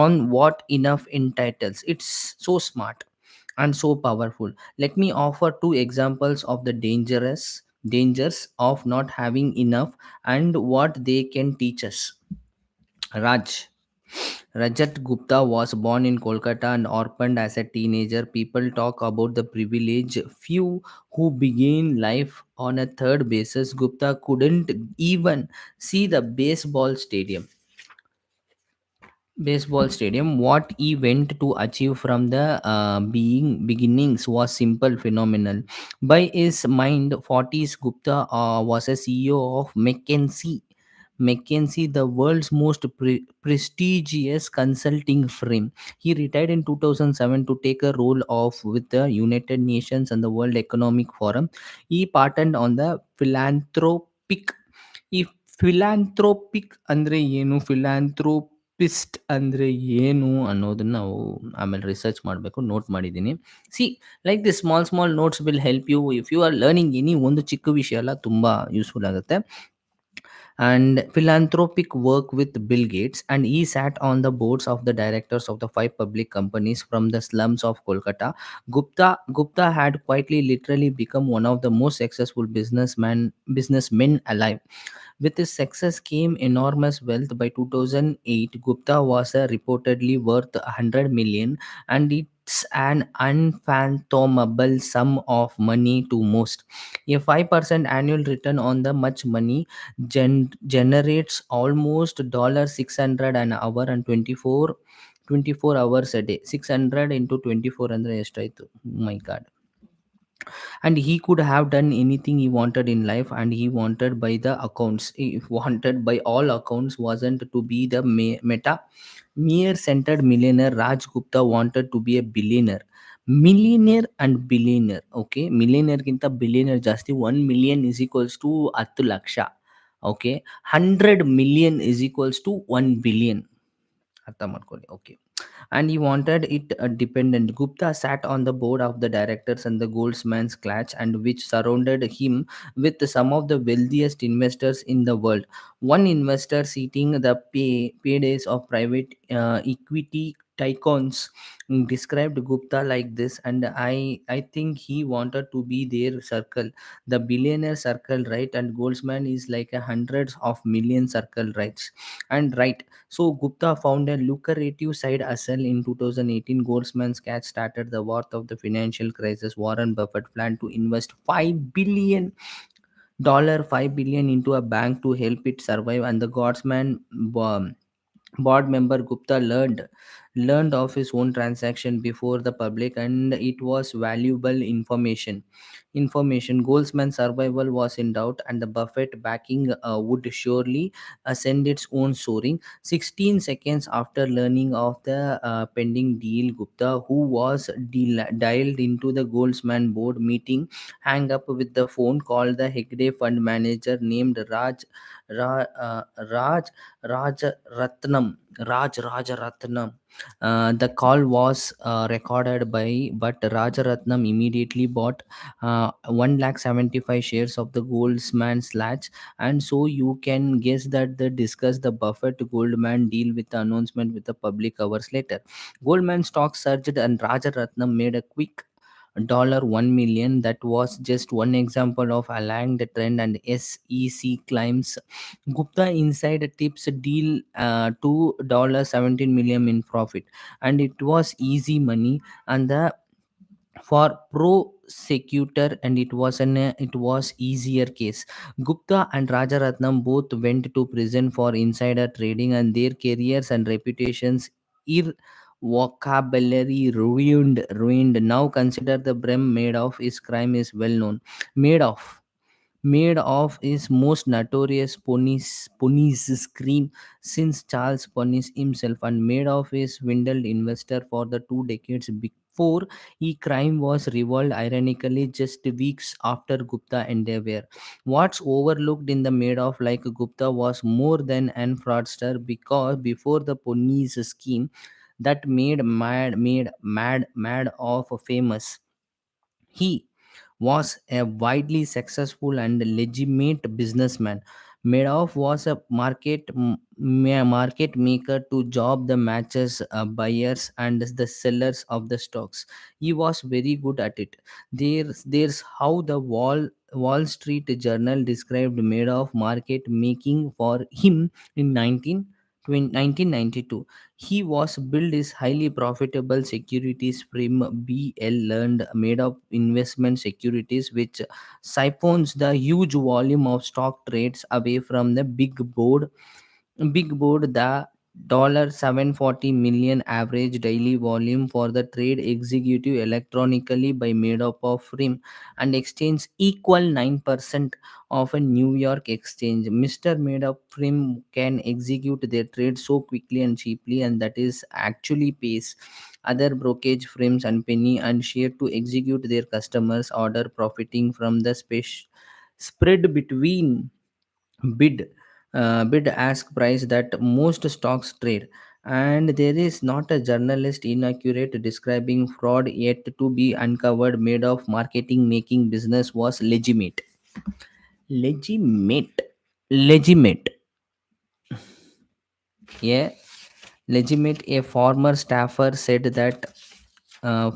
on what enough entitles. It's so smart and so powerful. Let me offer two examples of the dangers of not having enough and what they can teach us. Rajat Gupta was born in Kolkata and orphaned as a teenager. People talk about the privilege few who begin life on a third basis. Gupta couldn't even see the baseball stadium. What he went to achieve from the being beginnings was simple, phenomenal. By his mind 40s, Gupta was a CEO of McKinsey, the world's most prestigious consulting firm. He retired in 2007 to take a role of with the United Nations and the World Economic Forum. He patterned on the philanthropic. ಈ ಫಿಲಾಂಥ್ರೋಪಿಕ್ ಅಂದರೆ ಏನು, ಫಿಲಾಂಥ್ರೋಪಿಸ್ಟ್ ಅಂದರೆ ಏನು ಅನ್ನೋದನ್ನ ನಾವು ಆಮೇಲೆ research ಮಾಡಬೇಕು. Note ಮಾಡಿದ್ದೀನಿ. See, like the small notes will help you if you are learning any ಒಂದು ಚಿಕ್ಕ ವಿಷಯ ಎಲ್ಲ ತುಂಬ ಯೂಸ್ಫುಲ್ ಆಗುತ್ತೆ. And philanthropic work with Bill Gates, and he sat on the boards of the directors of the five public companies from the slums of Kolkata. Gupta had quietly, literally become one of the most successful businessmen alive. With his success came enormous wealth. By 2008, Gupta was reportedly worth 100 million, and it It's an unfathomable sum of money to most. A 5% annual return on the much money generates almost $600 an hour and 24 hours a day. 600 into 24 ಅಂದ್ರೆ ಎಷ್ಟಾಯ್ತು? My God. And he could have done anything he wanted in life, and he wanted by the accounts, he wanted by all accounts wasn't to be the meta mere centered millionaire. Raj Gupta wanted to be a billionaire. Millionaire and billionaire, okay, millionaire ginta billionaire ಜಾಸ್ತಿ. 1 million is equals to 10 lakh, okay. 100 million is equals to 1 billion. ಅರ್ಥ ಮಾಡ್ಕೊಳ್ಳಿ, okay. And he wanted it dependent. Gupta sat on the board of the directors and the Goldsman's Clutch, and which surrounded him with some of the wealthiest investors in the world. One investor seating the paydays of private equity tycoons described Gupta like this, and I think he wanted to be their circle, the billionaire circle, right? And Goldsman is like a hundreds of million circle, right? And right. So Gupta found a lucrative side hustle in 2018. Goldsman's catch started the worth of the financial crisis. Warren Buffett planned to invest $5 billion into a bank to help it survive, and the Goldsman board member Gupta learned of his own transaction before the public, and it was valuable information. Goldsman's survival was in doubt, and the Buffett backing would surely send its own soaring. 16 seconds after learning of the pending deal, Gupta, who was dialed into the Goldsman board meeting, hang up with the phone, called the Hegde fund manager named Raj Rajaratnam. Rajaratnam. The call was recorded by, but Rajaratnam immediately bought 175 shares of the Goldsman Slash, and so you can guess that they discussed the Buffett Goldman deal with the announcement with the public hours later. Goldman stock surged, and Rajaratnam made a quick $1 million. That was just one example of aligned trend, and SEC climbs. Gupta inside tips deal $2 17 million in profit, and it was easy money. And the for prosecutor, and it was easier case. Gupta and Rajaratnam both went to prison for insider trading, and their careers and reputations vocabulary ruined. Now consider the brim made of his crime is well known. Made of made of his most notorious ponies scream since Charles Ponies himself, and made of his swindled investor for the 2 decades before he crime was revealed, ironically just weeks after Gupta endeavor. What's overlooked in the made of like Gupta was more than an fraudster, because before the ponies scheme that made of famous, he was a widely successful and legitimate businessman. Madoff was a market maker to job the matches buyers and the sellers of the stocks. He was very good at it. There's how the Wall Street Journal described Madoff market making for him in 1992. He was built his highly profitable securities firm BL learned made of investment securities, which siphons the huge volume of stock trades away from the big board. The $740 million average daily volume for the trade executive electronically by made up of rim and exchange equal 9% of a New York exchange. Mr. Made up rim can execute their trade so quickly and cheaply, and that is actually pays other brokerage firms and penny and share to execute their customers order, profiting from the spread between bid ask price that most stocks trade. And there is not a journalist inaccurate describing fraud yet to be uncovered. Made of marketing making business was legitimate. Yeah, legitimate. A former staffer said that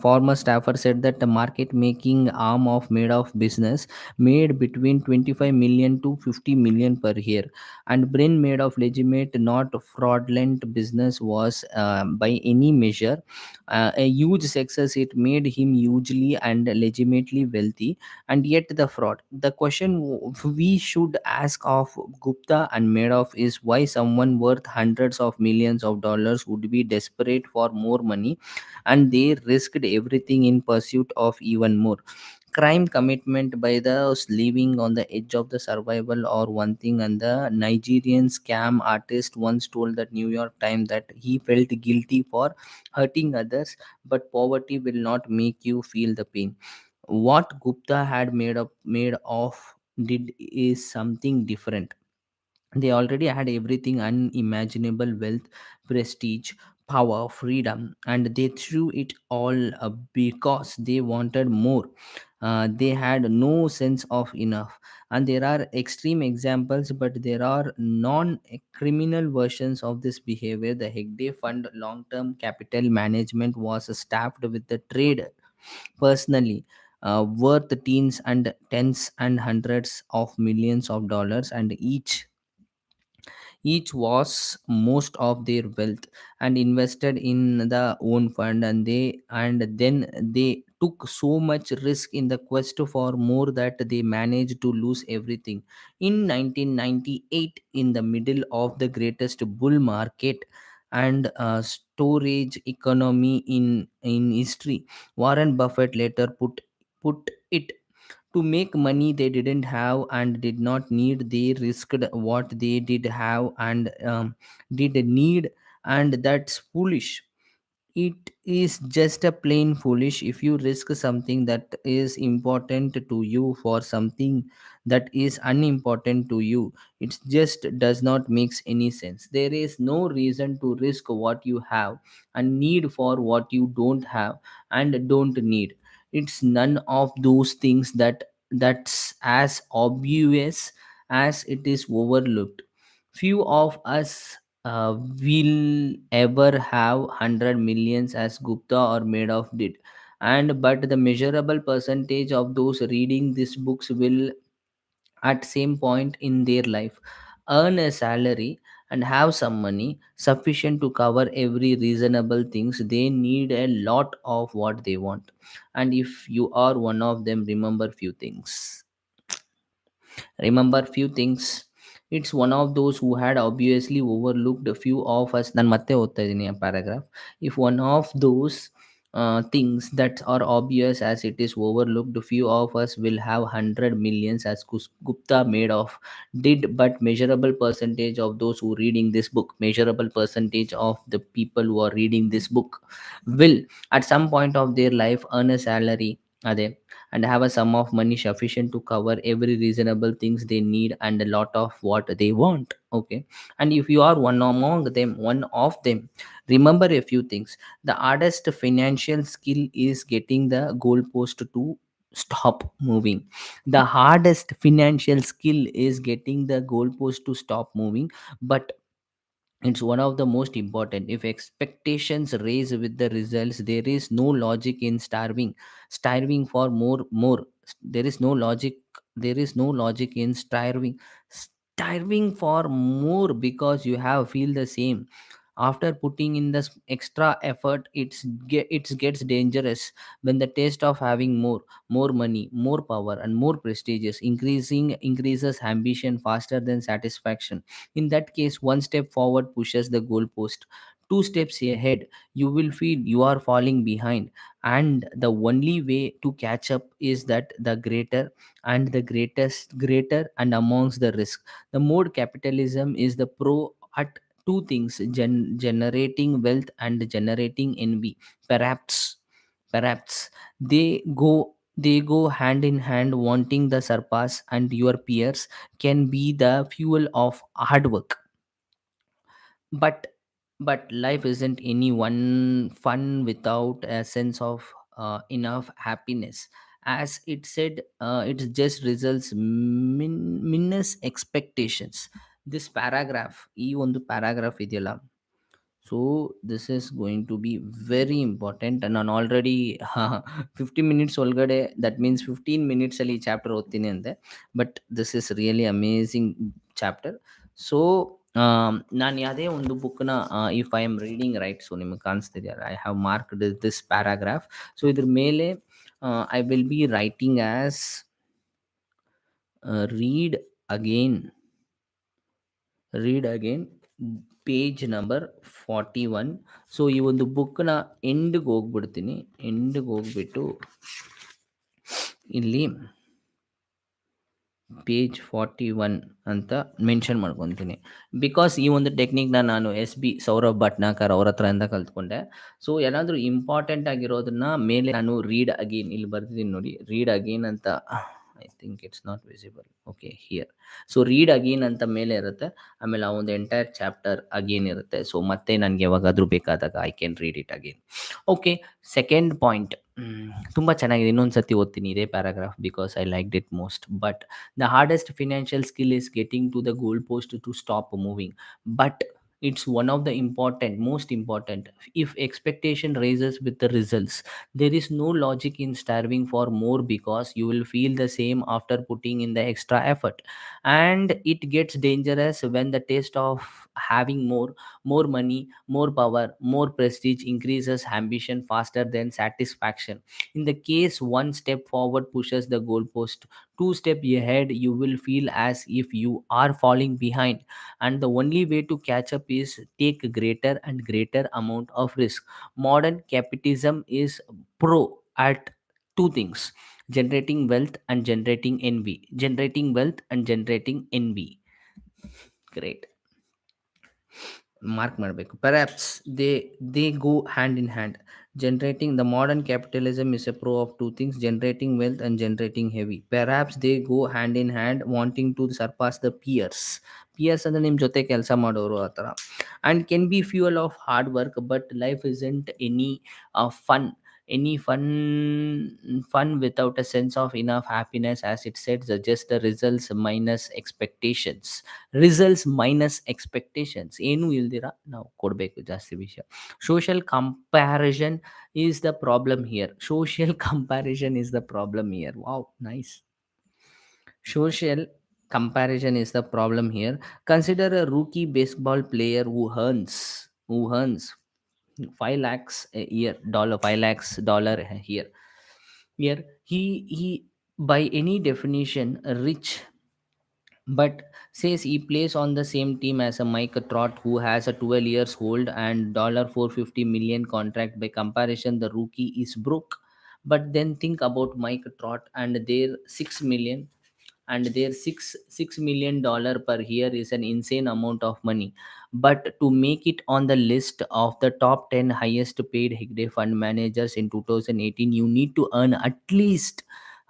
former staffer said that the market making arm of made of business made between 25 million to 50 million per year, and brain made of legitimate not fraudulent business was by any measure a huge success. It made him hugely and legitimately wealthy. And yet the fraud, the question we should ask of Gupta and Madoff is why someone worth hundreds of millions of dollars would be desperate for more money, and they risked everything in pursuit of even more. Crime commitment by those living on the edge of the survival or one thing. And the Nigerian scam artist once told that New York Times that he felt guilty for hurting others, but poverty will not make you feel the pain. What Gupta had made of did is something different. They already had everything unimaginable: wealth, prestige, power, freedom, and they threw it all because they wanted more. They had no sense of enough. And there are extreme examples, but there are non criminal versions of this behavior. The Hegde Fund long term capital management was staffed with the trade personally, worth teens and tens and hundreds of millions of dollars, and each was most of their wealth and invested in the own fund. And then they took so much risk in the quest for more that they managed to lose everything. In 1998, in the middle of the greatest bull market and storage economy in history, Warren Buffett later put it, to make money they didn't have and did not need, they risked what they did have and did need. And that's foolish. It is just a plain foolish. If you risk something that is important to you for something that is unimportant to you, it just does not makes any sense. There is no reason to risk what you have and need for what you don't have and don't need. It's none of those things that's as obvious as it is overlooked. Few of us will ever have 100 millions as Gupta or Madoff did. And but the measurable percentage of those reading these books will at same point in their life earn a salary and have some money sufficient to cover every reasonable things they need, a lot of what they want. And if you are one of them, remember few things. It's one of those who had obviously overlooked a few of us. ನಾನು ಮತ್ತೆ ಓದ್ತಾ ಇದ್ದೀನಿ ಆ paragraph. If one of those things that are obvious as it is overlooked, few of us will have 100 millions as Gupta made of did. But measurable percentage of those who reading this book, measurable percentage of the people who are reading this book will at some point of their life earn a salary, ಅದೇ, and have a sum of money sufficient to cover every reasonable things they need and a lot of what they want. Okay. And if you are one of them, remember a few things. The hardest financial skill is getting the goalpost to stop moving. The hardest financial skill is getting the goalpost to stop moving. But it's one of the most important. If expectations raise with the results, there is no logic in striving for more. There is no logic. There is no logic in striving for more because you have feel the same. After putting in this extra effort, it gets dangerous when the taste of having more money, more power, and more prestigious increases ambition faster than satisfaction. In that case, one step forward pushes the goalpost. Two steps ahead, you will feel you are falling behind. And the only way to catch up is that the greater and amongst the risk. The mode capitalism is the pro at two things: generating wealth and generating envy. Perhaps they go hand in hand. Wanting the surpass and your peers can be the fuel of hard work. But but life isn't any one fun without a sense of enough happiness. As it said, it just results minus expectations. This paragraph ಈ ಒಂದು paragraph ಇದೆಯಲ್ಲ, So this is going to be very important, and ನಾನು already 50 minutes ಒಳಗಡೆ, that means 15 minutes ಅಲ್ಲಿ chapter ಓದ್ತೀನಿ ಅಂದೆ. But this is really amazing chapter. So ನಾನು ಯಾವುದೇ ಒಂದು ಬುಕ್ನ, if I am reading right, so ನಿಮಗೆ ಕಾಣಿಸ್ತಿದೆಯಲ್ಲ, I have marked this paragraph. So ಇದ್ರ ಮೇಲೆ I will be writing as read again, read again, page number 41. So ಈ ಒಂದು ಬುಕ್ನ ಎಂಡ್ಗೆ ಹೋಗ್ಬಿಡ್ತೀನಿ. ಎಂಡ್ಗೆ ಹೋಗ್ಬಿಟ್ಟು ಇಲ್ಲಿ ಪೇಜ್ 41 ಅಂತ ಮೆನ್ಷನ್ ಮಾಡ್ಕೊತೀನಿ. ಬಿಕಾಸ್ ಈ ಒಂದು ಟೆಕ್ನಿಕ್ನ ನಾನು ಸೌರಭ್ ಭಟ್ನಾಕರ್ ಅವ್ರ ಹತ್ರದಿಂದ ಕಲ್ತ್ಕೊಂಡೆ. ಸೊ ಏನಾದರೂ ಇಂಪಾರ್ಟೆಂಟ್ ಆಗಿರೋದನ್ನ ಮೇಲೆ ನಾನು ರೀಡ್ ಅಗೇನ್, ಇಲ್ಲಿ ಬರ್ತಿದ್ದೀನಿ ನೋಡಿ, ರೀಡ್ ಅಗೇನ್ ಅಂತ. I think it's not visible. Okay, here. So read again ಅಂತ ಮೇಲೆ ಇರುತ್ತೆ, ಆಮೇಲೆ ಆ ಒಂದು ಎಂಟೈರ್ ಚಾಪ್ಟರ್ ಅಗೇನ್ ಇರುತ್ತೆ. ಸೊ ಮತ್ತೆ ನನಗೆ ಯಾವಾಗಾದರೂ ಬೇಕಾದಾಗ I can read it again. Okay, second point ತುಂಬ ಚೆನ್ನಾಗಿದೆ. ಇನ್ನೊಂದು ಸತಿ ಓದ್ತೀನಿ ಇದೇ paragraph, because I liked it most. But the hardest financial skill is getting to the goal post to stop moving. But it's one of the most important. If expectation raises with the results, there is no logic in starving for more, because you will feel the same after putting in the extra effort. And it gets dangerous when the taste of having more money, more power, more prestige increases ambition faster than satisfaction. In the case one step forward pushes the goalpost, two steps ahead you will feel as if you are falling behind, and the only way to catch up is take greater and greater amount of risk. Modern capitalism is pro at two things: generating wealth and generating envy. Generating wealth and generating envy. Great. Mark ಮಾಡಬೇಕು. Perhaps they go hand in hand. Generating the modern capitalism is a pro of two things: generating wealth and generating heavy. Perhaps they go hand in hand, wanting to surpass the peers ಅಂದ್ರೆ ನಿಮ್ಮ ಜೊತೆ ಕೆಲಸ ಮಾಡೋರು ಆ ಥರ, and can be fuel of hard work. But life isn't fun any fun without a sense of enough happiness. As it said, just the results minus expectations. Results minus expectations ಏನೂ ಇಲ್ದಿರ ನಾವು ಕೊಡಬೇಕು ಜಾಸ್ತಿ ವಿಷಯ. Social comparison is the problem here. Social comparison is the problem here. Wow, nice. Social comparison is the problem here. Consider a rookie baseball player who earns 5 lakhs a year, dollar 5 lakhs dollar a year. Here he by any definition rich, but says he plays on the same team as a Mike Trott, who has a 12 years old and $450 million contract. By comparison, the rookie is broke. But then think about Mike Trott and their 6 million, and their $6 million per year is an insane amount of money. But to make it on the list of the top 10 highest paid Higday fund managers in 2018, you need to earn at least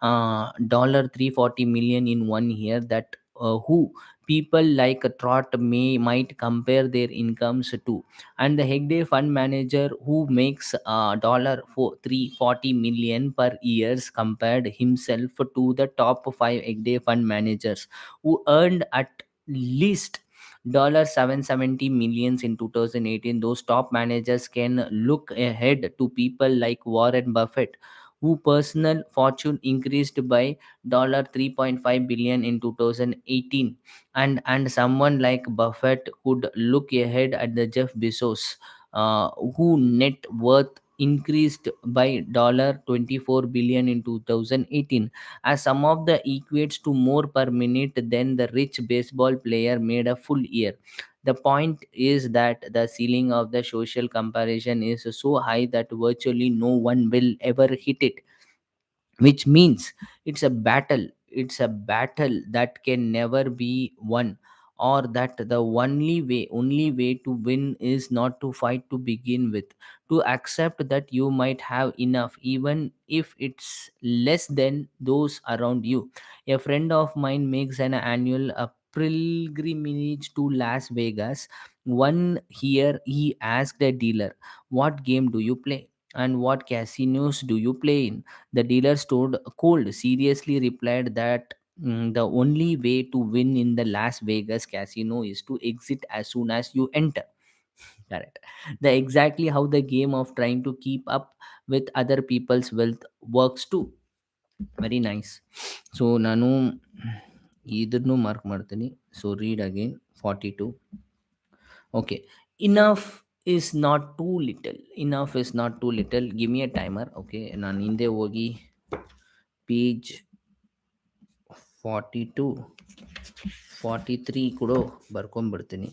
$340 million in 1 year. That who people like Trot might compare their incomes to. And the Hegde fund manager who makes $340 million per years compared himself to the top 5 Hegde fund managers who earned at least $770 million in 2018. Those top managers can look ahead to people like Warren Buffett, who personal fortune increased by $3.5 billion in 2018. And someone like Buffett could look ahead at the Jeff Bezos, who net worth increased by $24 billion in 2018. As some of the equates to more per minute than the rich baseball player made a full year. The point is that the ceiling of the social comparison is so high that virtually no one will ever hit it, which means it's a battle that can never be won, or that the only way to win is not to fight to begin with, to accept that you might have enough even if it's less than those around you. A friend of mine makes an annual pilgrimage to Las Vegas. One year he asked a dealer, what game do you play and what casinos do you play in? The dealer stood cold, seriously replied that the only way to win in the Las Vegas casino is to exit as soon as you enter. correct. The exactly how the game of trying to keep up with other people's wealth works too. Very nice. So ನಾನು ಇದನ್ನು mark ಮಾಡ್ತೀನಿ. So read again 42. Okay. Enough is not too little. Enough is not too little. Give me a timer. Okay, ನಾನು ಹಿಂದೆ ಹೋಗಿ page 42 43 ಕೂಡ ಬರ್ಕೊಂಡ್ಬಿಡ್ತೀನಿ.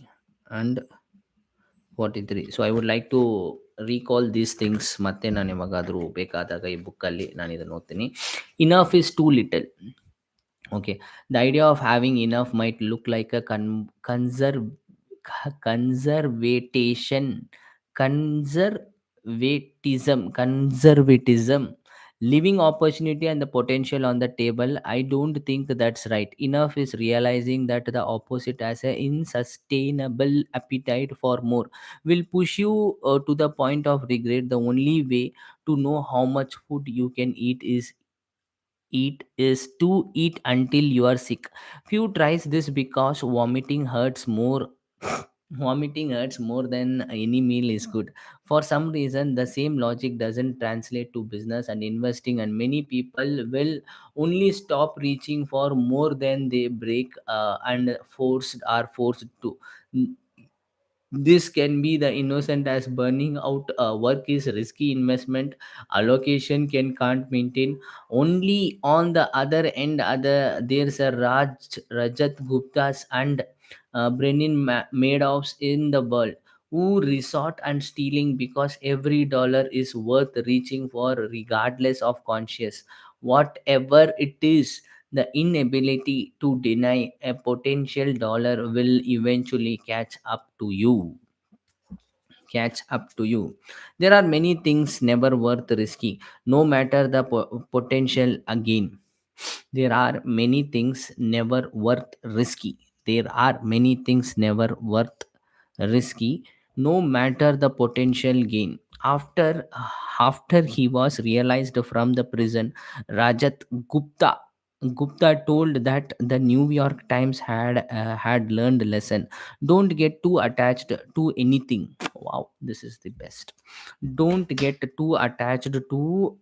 And 43. So I would like to recall these things. ಮತ್ತೆ ನಾನು ಯಾವಾಗಾದರೂ ಬೇಕಾದಾಗ ಈ ಬುಕ್ಕಲ್ಲಿ ನಾನು ಇದನ್ನು ಓದ್ತೀನಿ. Enough is too little. Okay, the idea of having enough might look like a conservatation conservatism, leaving opportunity and the potential on the table. I don't think that's right. Enough is realizing that the opposite, as a insustainable appetite for more, will push you to the point of regret. The only way to know how much food you can eat is to eat until you are sick. Few tries this because vomiting hurts more. Vomiting hurts more than any meal is good. For some reason, the same logic doesn't translate to business and investing, and many people will only stop reaching for more than they break and forced to. This can be the innocent as burning out. Work is risky investment. Allocation can't maintain. Only on the other end, there's a Rajat Guptas and Brennan Madoffs in the world who resort and stealing because every dollar is worth reaching for, regardless of conscious. Whatever it is, the inability to deny a potential dollar will eventually catch up to you. There are many things never worth risky, no matter the potential again. There are many things never worth risky. There are many things never worth risky, no matter the potential gain. After he was realized from the prison, Rajat Gupta told that the New York Times had learned lesson. Don't get too attached to anything. Wow, this is the best. Don't get too attached to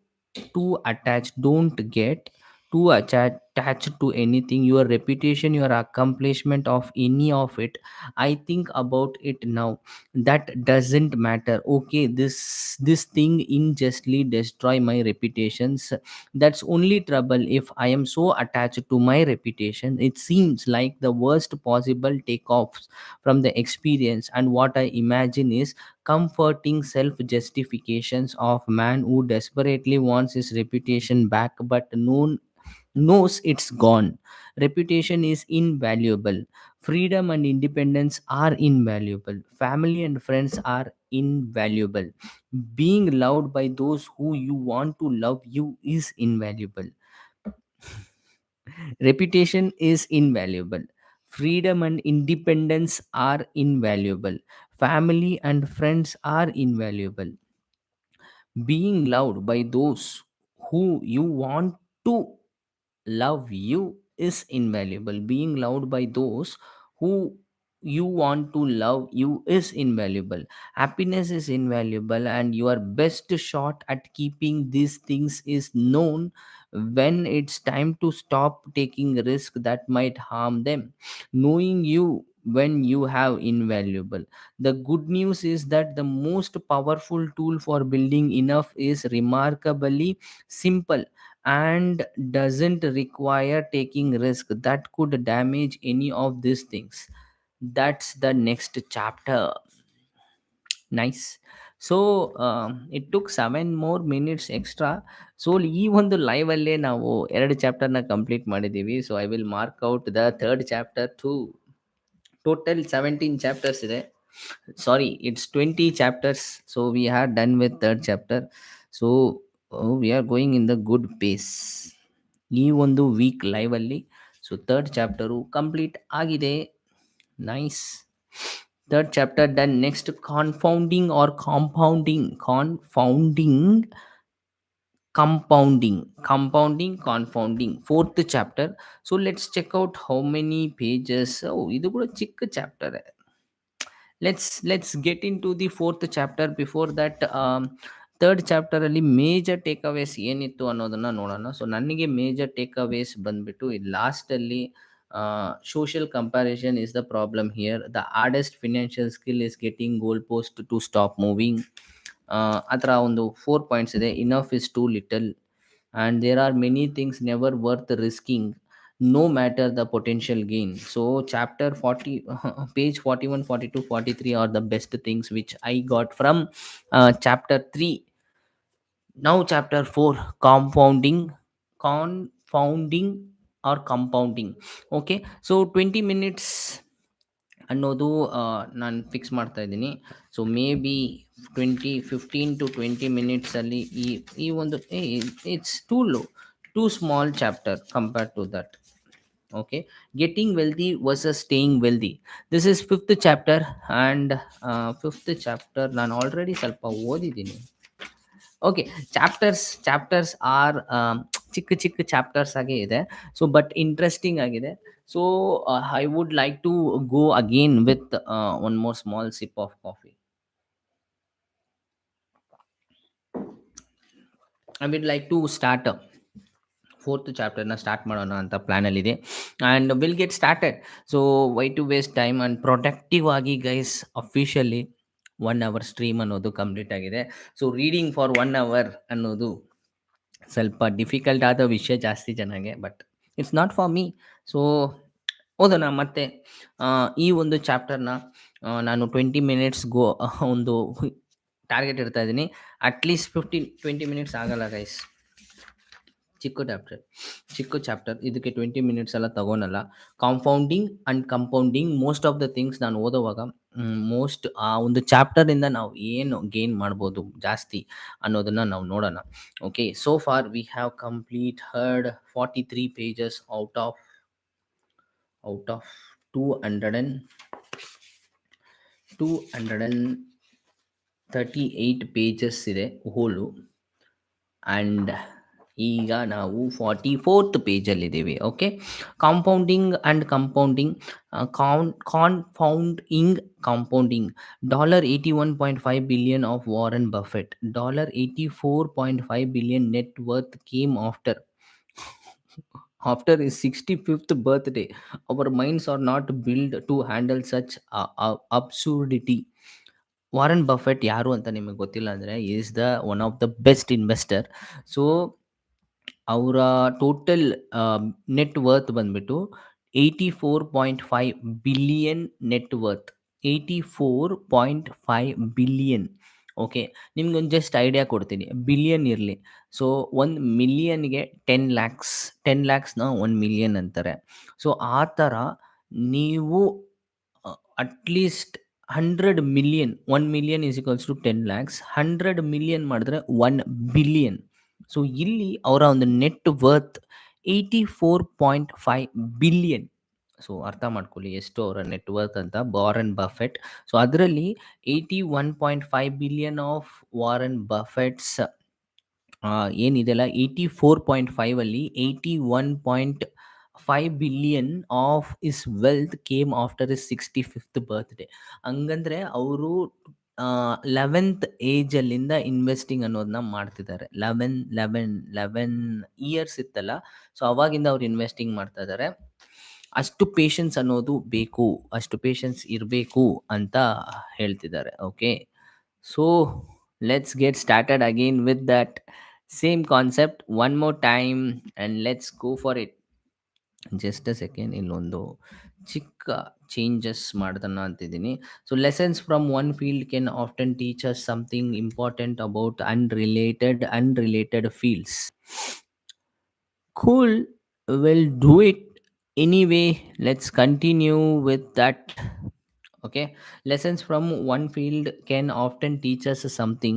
too attached. Don't get too attached to anything. Your reputation, your accomplishment of any of it. I think about it now. That doesn't matter. Okay, this thing unjustly destroy my reputations. That's only trouble. If I am so attached to my reputation, it seems like the worst possible takeoffs from the experience. And what I imagine is comforting self justifications of man who desperately wants his reputation back but knows it's gone. Reputation is invaluable. Freedom and independence are invaluable. Family and friends are invaluable. Being loved by those who you want to love you is invaluable. Reputation is invaluable. Freedom and independence are invaluable. Family and friends are invaluable. Being loved by those who you want to love you is invaluable. Being loved by those who you want to love you is invaluable. Happiness is invaluable, and your best shot at keeping these things is known when it's time to stop taking risk that might harm them. Knowing you when you have invaluable. The good news is that the most powerful tool for building enough is remarkably simple and doesn't require taking risk that could damage any of these things. That's the next chapter. Nice. So it took 7 more minutes extra. So ಈ ಒಂದು live ಅಲ್ಲೇ ನಾವು 2 ಚಾಪ್ಟರ್ನ complete ಮಾಡಿದ್ದೀವಿ. So I will mark out the third chapter too. Total 17 chapters ಇದೆ. Sorry, it's 20 chapters. So we are done with third chapter. So we are going in the good pace ಈ ಒಂದು week ಲೈವಲ್ಲಿ. So third chapter complete ಆಗಿದೆ. Nice. Third chapter done. Next, confounding or confounding, fourth chapter. So let's check out how many pages. Oh, ಇದು ಕೂಡ ಚಿಕ್ಕ chapter. let's get into the fourth chapter. Before that, third chapter ಅಲ್ಲಿ major take ಅವೇಸ್ ಏನಿತ್ತು ಅನ್ನೋದನ್ನ ನೋಡೋಣ. So ನನಗೆ major take ಅವೇಸ್ ಬಂದ್ಬಿಟ್ಟು ಈ ಲಾಸ್ಟ್ ಅಲ್ಲಿ social comparison is the problem here, the hardest financial skill is getting goalpost to stop moving. ಆ ಥರ ಒಂದು 4 ಪಾಯಿಂಟ್ಸ್ ಇದೆ. Enough is too little, and there are many things never worth risking, no matter the potential gain. So chapter 40 page 41, 42, 43 are the best things which I got from chapter 3. Now chapter 4, confounding or compounding. Okay, so 20 minutes ಅನ್ನೋದು ನಾನು fix ಮಾಡ್ತಾ ಇದ್ದೀನಿ. So maybe 15 to 20 ಮಿನಿಟ್ಸಲ್ಲಿ ಈ ಒಂದು it's too small chapter compared to that. Okay, getting wealthy versus staying wealthy, this is fifth chapter. And fifth chapter ನಾನು already ಸ್ವಲ್ಪ ಓದಿದ್ದೀನಿ. ಓಕೆ, ಚಾಪ್ಟರ್ಸ್ ಆರ್ ಚಿಕ್ಕ ಚಿಕ್ಕ ಚಾಪ್ಟರ್ಸ್ ಆಗೇ ಇದೆ. ಸೊ ಬಟ್ ಇಂಟ್ರೆಸ್ಟಿಂಗ್ ಆಗಿದೆ. So I would like to go again with one more small sip of coffee. I would like to start fourth ಚಾಪ್ಟರ್ನ start ಮಾಡೋಣ ಅಂತ ಪ್ಲ್ಯಾನಲ್ಲಿದೆ. And will get started. So why to waste time and productive ಆಗಿ guys, officially 1 hour stream ಅನ್ನೋದು complete ಆಗಿದೆ. So reading for 1 hour ಅನ್ನೋದು ಸ್ವಲ್ಪ difficult ಆದ ವಿಷಯ ಜಾಸ್ತಿ ಜನಗೆ, but it's not for me. So ಓದೋಣ ಮತ್ತೆ. ಈ ಒಂದು ಚಾಪ್ಟರ್ನ ನಾನು 20 ಮಿನಿಟ್ಸ್ ಒಂದು ಟಾರ್ಗೆಟ್ ಇಡ್ತಾ ಇದ್ದೀನಿ. ಅಟ್ಲೀಸ್ಟ್ 15-20 ಮಿನಿಟ್ಸ್ ಆಗಲ್ಲ ಗೈಸ್. ಚಿಕ್ಕ ಚಾಪ್ಟರ್ ಇದಕ್ಕೆ 20 ಮಿನಿಟ್ಸ್ ಎಲ್ಲ ತಗೊಳಲ್ಲ. Compounding and compounding, most of the things ನಾನು ಓದೋವಾಗ ಆ ಒಂದು ಚಾಪ್ಟರಿಂದ ನಾವು ಏನು ಗೇನ್ ಮಾಡ್ಬೋದು ಜಾಸ್ತಿ ಅನ್ನೋದನ್ನು ನಾವು ನೋಡೋಣ. Okay, so for we have complete heard 43 pages out of 238 pages ಇದೆ ಹೋಲು. ಆ್ಯಂಡ್ ಈಗ ನಾವು 44th ಪೇಜಲ್ಲಿದ್ದೀವಿ. Okay, compounding and compounding. Compounding $81.5 billion of Warren Buffett, $84.5 billion net worth came after his 65th birthday. Our minds are not built to handle such absurdity. Warren Buffett ಯಾರು ಅಂತ ನಿಮಗೆ ಗೊತ್ತಿಲ್ಲ ಅಂದರೆ, is the one of the best investor. So ಅವರ total net worth ಬಂದ್ಬಿಟ್ಟು 84.5 billion net worth. 84.5 billion. Okay, ನಿಮ್ಗೊಂದು just idea ಕೊಡ್ತೀನಿ, billion ಇರಲಿ. ಸೊ 1 ಮಿಲಿಯನ್ಗೆ 10 lakhs, 10 lakhsನ 1 ಮಿಲಿಯನ್ ಅಂತಾರೆ. ಸೊ ಆ ಥರ ನೀವು at least 100 million, 1 million is equals to 10 lakhs, 100 million ಮಾಡಿದ್ರೆ 1 billion. ಸೊ ಇಲ್ಲಿ ಅವರ ಒಂದು ನೆಟ್ ವರ್ತ್ 84.5 billion. ಸೊ ಅರ್ಥ ಮಾಡ್ಕೊಳ್ಳಿ ಎಷ್ಟು ಅವರ ನೆಟ್ ವರ್ತ್ ಅಂತ, ವಾರನ್ ಬಫೆಟ್. ಸೊ ಅದರಲ್ಲಿ 81.5 billion ಆಫ್ ವಾರನ್ ಬಫೆಟ್ಸ್ ಏನಿದೆಲ್ಲ, 84.5ಅಲ್ಲಿ 81.5 billion of his wealth came after his 65th birthday. ಹಂಗಂದ್ರೆ ಅವರು 11th ಏಜಲ್ಲಿಂದ ಇನ್ವೆಸ್ಟಿಂಗ್ ಅನ್ನೋದನ್ನ ಮಾಡ್ತಿದ್ದಾರೆ. 11 ಇಯರ್ಸ್ ಇತ್ತಲ್ಲ, ಸೊ ಅವಾಗಿಂದ ಅವ್ರು ಇನ್ವೆಸ್ಟಿಂಗ್ ಮಾಡ್ತಾ ಇದ್ದಾರೆ. ಅಷ್ಟು ಪೇಷನ್ಸ್ ಅನ್ನೋದು ಬೇಕು, ಅಷ್ಟು ಪೇಷನ್ಸ್ ಇರಬೇಕು ಅಂತ ಹೇಳ್ತಿದ್ದಾರೆ. Okay, so let's get started again with that same concept one more time and let's go for it. Just a second, ಇಲ್ಲೊಂದು ಚಿಕ್ಕ ಚೇಂಜಸ್ ಮಾಡ್ದನ್ನ ಅಂತಿದ್ದೀನಿ. So lessons from one field can often teach us something important about unrelated fields. Cool, we'll do it anyway. Let's continue with that. Okay, lessons from one field can often teach us something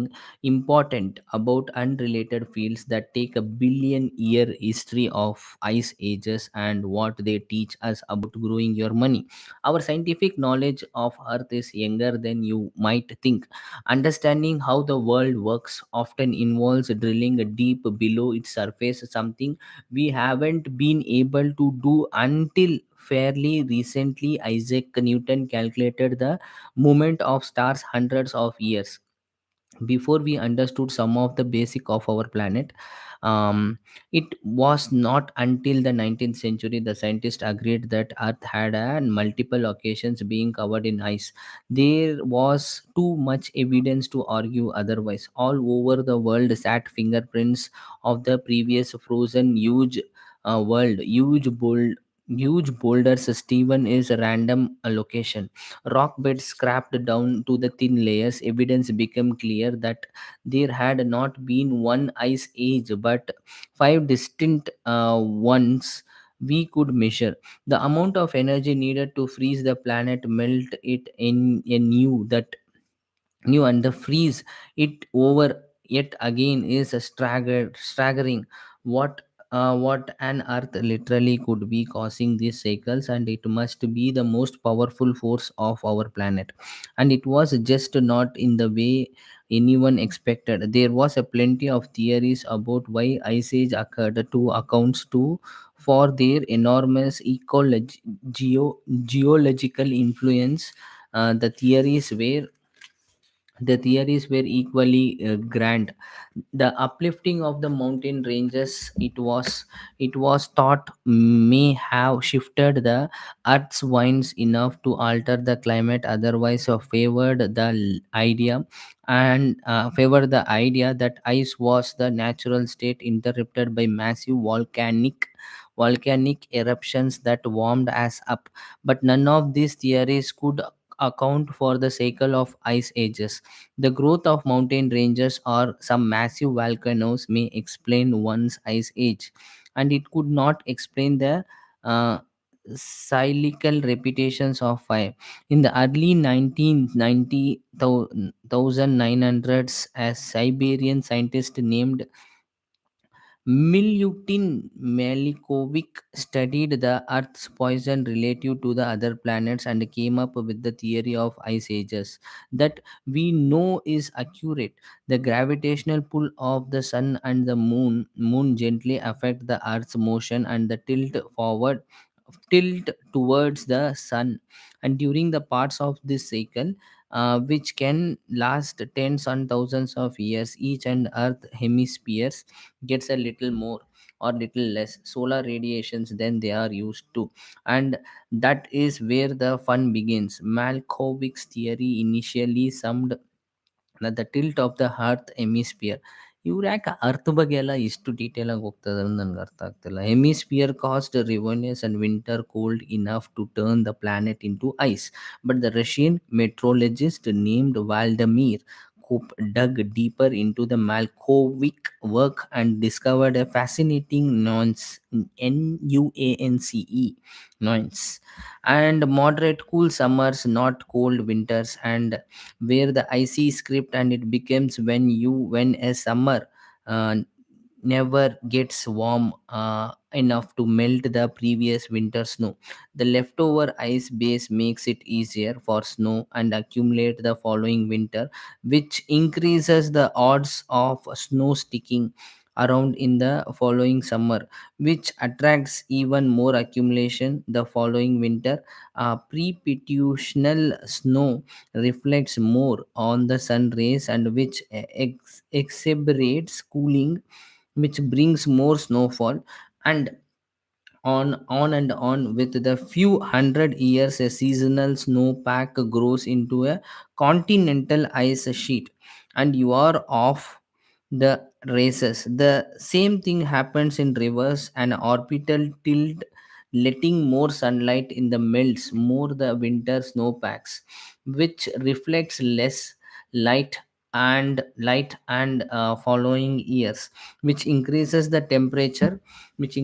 important about unrelated fields that take a billion-year history of ice ages and what they teach us about growing your money. Our scientific knowledge of earth is younger than you might think. Understanding how the world works often involves drilling deep below its surface, something we haven't been able to do until fairly recently, Isaac Newton calculated the movement of stars hundreds of years before we understood some of the basic of our planet. It was not until the 19th century the scientists agreed that earth had multiple occasions being covered in ice. There was too much evidence to argue otherwise. All over the world sat fingerprints of the previous frozen huge world, huge boulders. Stephen is a random location, rock beds scraped down to the thin layers. Evidence became clear that there had not been one ice age but five distinct ones. We could measure the amount of energy needed to freeze the planet, melt it in a new and the freeze it over yet again is a staggering. What an earth literally could be causing these cycles, and it must be the most powerful force of our planet. And it was just not in the way anyone expected. There was a plenty of theories about why ice age occurred, to accounts to for their enormous geological influence. The theories were equally grand. The uplifting of the mountain ranges, it was thought, may have shifted the earth's winds enough to alter the climate, otherwise favored the idea that ice was the natural state interrupted by massive volcanic eruptions that warmed us up. But none of these theories could account for the cycle of ice ages. The growth of mountain ranges or some massive volcanoes may explain one's ice age, and it could not explain the uh, cyclical repetitions of fire. In the early 1990 1900s, a Siberian scientist named Milutin Malikovic studied the Earth's poison relative to the other planets and came up with the theory of ice ages that we know is accurate. The gravitational pull of the sun and the moon gently affect the Earth's motion and the tilt towards the sun. And during the parts of this cycle, which can last tens and thousands of years, each and Earth hemispheres gets a little more or little less solar radiations than they are used to. And that is where the fun begins. Malkovich's theory initially summed the tilt of the earth hemisphere. ಇವ್ರು ಯಾಕೆ earth ಬಗ್ಗೆ ಎಲ್ಲ ಇಷ್ಟು detail ಆಗಿ ಹೋಗ್ತದೆ ಅಂತ ನನ್ಗೆ ಅರ್ಥ ಆಗ್ತಿಲ್ಲ. Hemisphere caused ravenous and winter cold enough to turn the planet into ice. But the Russian meteorologist named Vladimir Kopp dug deeper into the Malkovich work and discovered a fascinating nuance, nuance, and moderate cool summers, not cold winters, and where the icy script, and it becomes when a summer uh, never gets warm enough to melt the previous winter snow. The leftover ice base makes it easier for snow and accumulate the following winter, which increases the odds of snow sticking around in the following summer, which attracts even more accumulation the following winter. Preputational snow reflects more on the sun rays, and which exacerbates cooling, which brings more snowfall. And on and on. With the few hundred years, a seasonal snowpack grows into a continental ice sheet, and you are off the races. The same thing happens in reverse, an orbital tilt, letting more sunlight in the melts more the winter snowpacks, which reflects less light and following years, which increases the temperature, which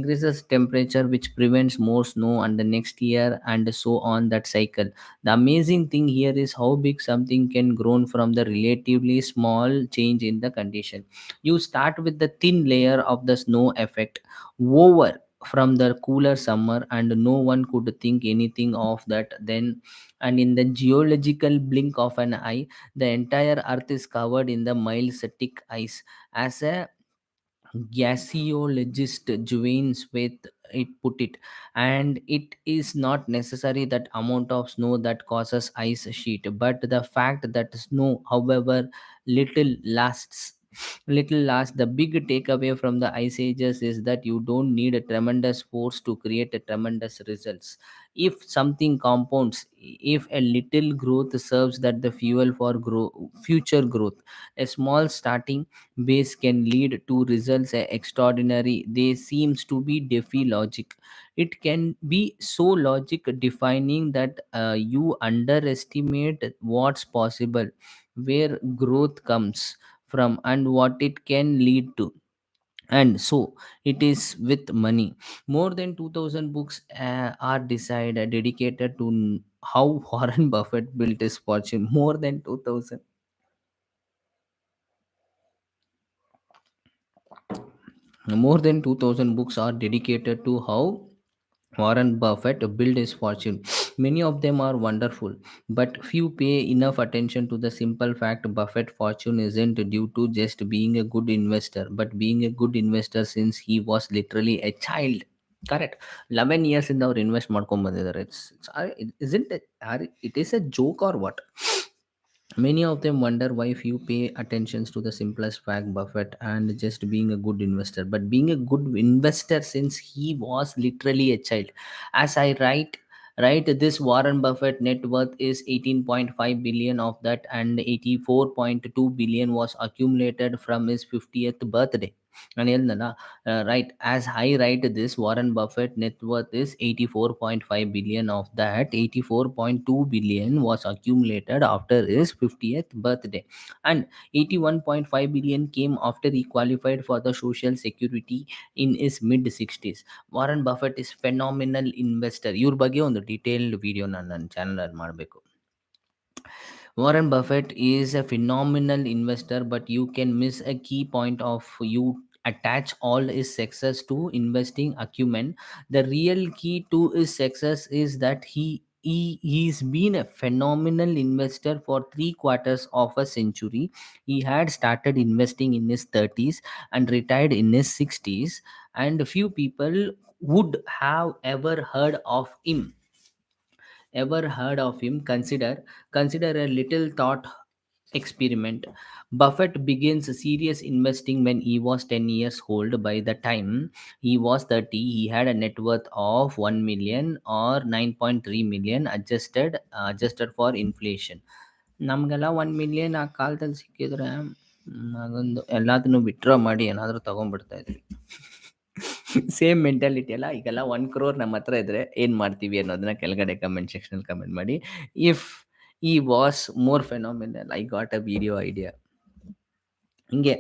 prevents more snow and the next year, and so on that cycle. The amazing thing here is how big something can grow from the relatively small change in the condition. You start with the thin layer of the snow effect over from the cooler summer, and no one could think anything of that then. And in the geological blink of an eye, the entire earth is covered in the mild thick ice. As a Gaseologist Juane Smith it put it, and it is not necessary that amount of snow that causes ice sheet, but the fact that snow, however little lasts. Little lasts. The big takeaway from the ice ages is that you don't need a tremendous force to create a tremendous results. If something compounds, if a little growth serves that the fuel for future growth, a small starting base can lead to results extraordinary. They seems to be defy logic. It can be so logic defining that you underestimate what's possible, where growth comes from, and what it can lead to. And so it is with money. More than 2000 books are decided dedicated to how Warren Buffett built his fortune. More than 2000 books are dedicated to how Warren Buffett built his fortune. Many of them are wonderful, but few pay enough attention to the simple fact Buffett fortune isn't due to just being a good investor, but being a good investor since he was literally a child. Correct. 11 years in our invest ಮಾಡ್ಕೊಂಡ್ ಬಂದಿದ್ದಾರೆ. Isn't it, it is a joke or what? Many of them wonder why few pay attention to the simplest fact Buffett and just being a good investor, but being a good investor since he was literally a child. As I write, right, this Warren Buffett net worth is 18.5 billion. Of that, and 84.2 billion was accumulated from his 50th birthday. And right, as I write this, Warren Buffett net worth is 84.5 billion. Of that, 84.2 billion was accumulated after his 50th birthday, and 81.5 billion came after he qualified for the social security in his mid 60s. Warren Buffett is phenomenal investor. ಇವ್ರ ಬಗ್ಗೆ ಒಂದು detailed video ನಾನು ನನ್ನ ಚಾನಲಲ್ಲಿ ಮಾಡಬೇಕು. Warren Buffett is a phenomenal investor, but you can miss a key point of you attach all his success to investing acumen. The real key to his success is that he's been a phenomenal investor for three quarters of a century. He had started investing in his 30s and retired in his 60s, and few people would have ever heard of him. Consider a little thought experiment. Buffett begins serious investing when he was 10 years old. By the time he was 30, he had a net worth of 1 million or 9.3 million adjusted for inflation. ನಮಗೆಲ್ಲ 1 million ಆ ಕಾಲದಲ್ಲಿ ಸಿಕ್ಕಿದ್ರೆ ಅದೊಂದು ಎಲ್ಲದನ್ನು withdraw ಮಾಡಿ ಏನಾದರೂ ತಗೊಂಡ್ಬಿಡ್ತಾ ಇದ್ವಿ. Same mentality ಅಲ್ಲ. ಈಗೆಲ್ಲ 1 crore ನಮ್ಮ ಹತ್ರ ಇದ್ರೆ ಏನು ಮಾಡ್ತೀವಿ ಅನ್ನೋದನ್ನ ಕೆಳಗಡೆ ಕಮೆಂಟ್ ಸೆಕ್ಷನ್ ಕಮೆಂಟ್ ಮಾಡಿ. If he was more phenomenal, I got a video idea. ಹಿಂಗೆ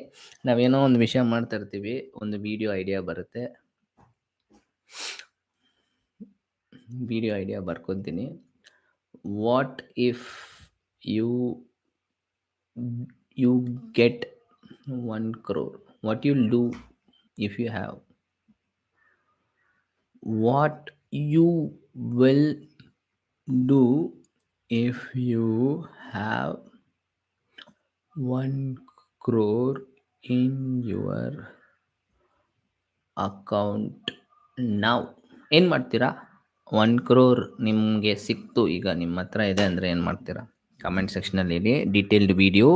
ನಾವೇನೋ ಒಂದು ವಿಷಯ ಮಾಡ್ತಾ ಇರ್ತೀವಿ, ಒಂದು ವಿಡಿಯೋ ಐಡಿಯಾ ಬರ್ಕೊತೀನಿ. What if you you get 1 crore? What you'll do if you have? What you will do if you have 1 crore in your account now? ಏನು ಮಾಡ್ತೀರಾ? 1 crore ನಿಮಗೆ ಸಿಕ್ತು, ಈಗ ನಿಮ್ಮ ಹತ್ರ ಇದೆ ಅಂದರೆ ಏನು ಮಾಡ್ತೀರಾ? ಕಮೆಂಟ್ ಸೆಕ್ಷನಲ್ಲಿ ಹೇಳಿ. Detailed video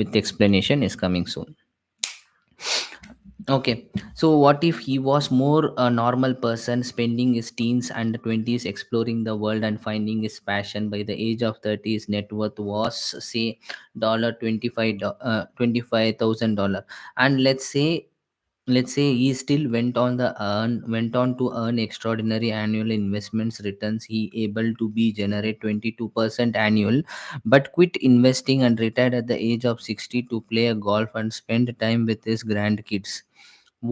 with explanation is coming soon. Okay, so what if he was more a normal person, spending his teens and 20s exploring the world and finding his passion? By the age of 30, his net worth was say dollar 25,000 dollar, and let's say he still went on to earn extraordinary annual investments returns. He able to be generate 22% annual, but quit investing and retired at the age of 60 to play a golf and spend time with his grandkids.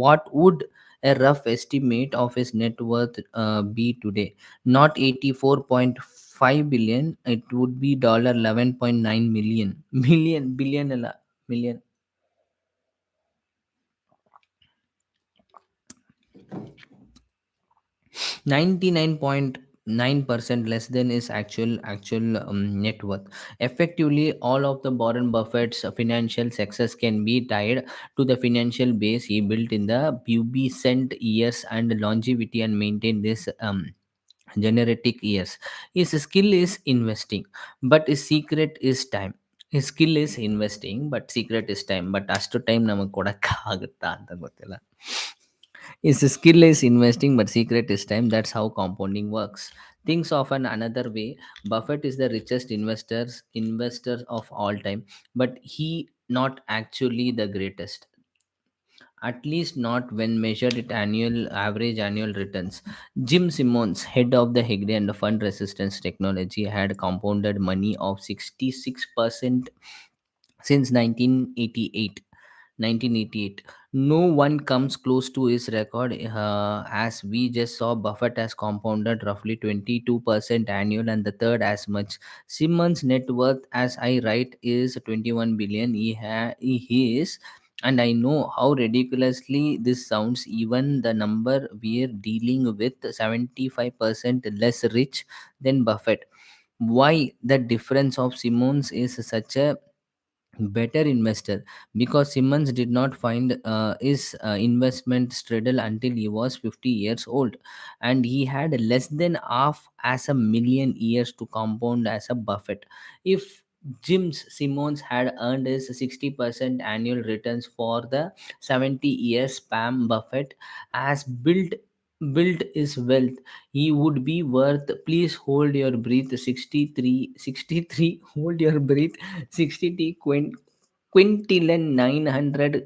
What would a rough estimate of his net worth be today? Not 84.5 billion, it would be dollar 11.9 million. Million, billion, alla, million. 99 9% less than his actual net worth. Effectively, all of the Warren Buffett's financial success can be tied to the financial base he built in the pubescent years and longevity and maintained this generic years. His skill is investing, but his secret is time. His skill is investing, but secret is time. But ಅಷ್ಟು time ನಮಗೆ ಕೊಡೋಕ್ಕಾಗುತ್ತಾ ಅಂತ ಗೊತ್ತಿಲ್ಲ. His skill is investing, but secret is time. That's how compounding works. Things of an another way. Buffett is the richest investor of all time, but he not actually the greatest, at least not when measured at annual average annual returns. Jim Simmons, head of the Hegde and Fund Resistance Technology, had compounded money of 66% since 1988. No one comes close to his record. As we just saw, Buffett has compounded roughly 22% annual, and the third as much. Simmons' net worth, as I write, is 21 billion. He is, and I know how ridiculously this sounds. Even the number we're dealing with, 75% less rich than Buffett. Why the difference of Simmons is such a better investor? Because Simmons did not find his investment straddle until he was 50 years old, and he had less than half as a million years to compound as a Buffett. If Jim Simmons had earned his 60% annual returns for the 70 years span Buffett has built his wealth, he would be worth, please hold your breath, 63 hold your breath, 60 quintillion 900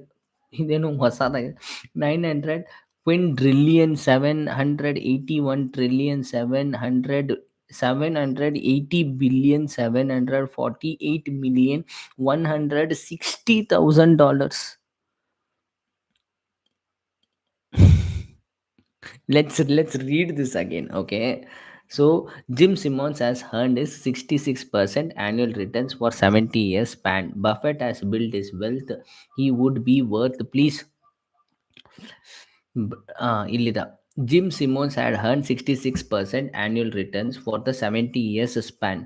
ಇದೇನು ಹೊಸದಾಗಿದೆ, 900 quintillion 781 trillion 780 billion 748 million $160,000. Let's read this again, okay? So Jim Simmons has earned his 66% annual returns for 70 years span. Buffett has built his wealth, he would be worth, please, ಇಲ್ಲಿದ. Jim Simmons had earned 66% annual returns for the 70 years span.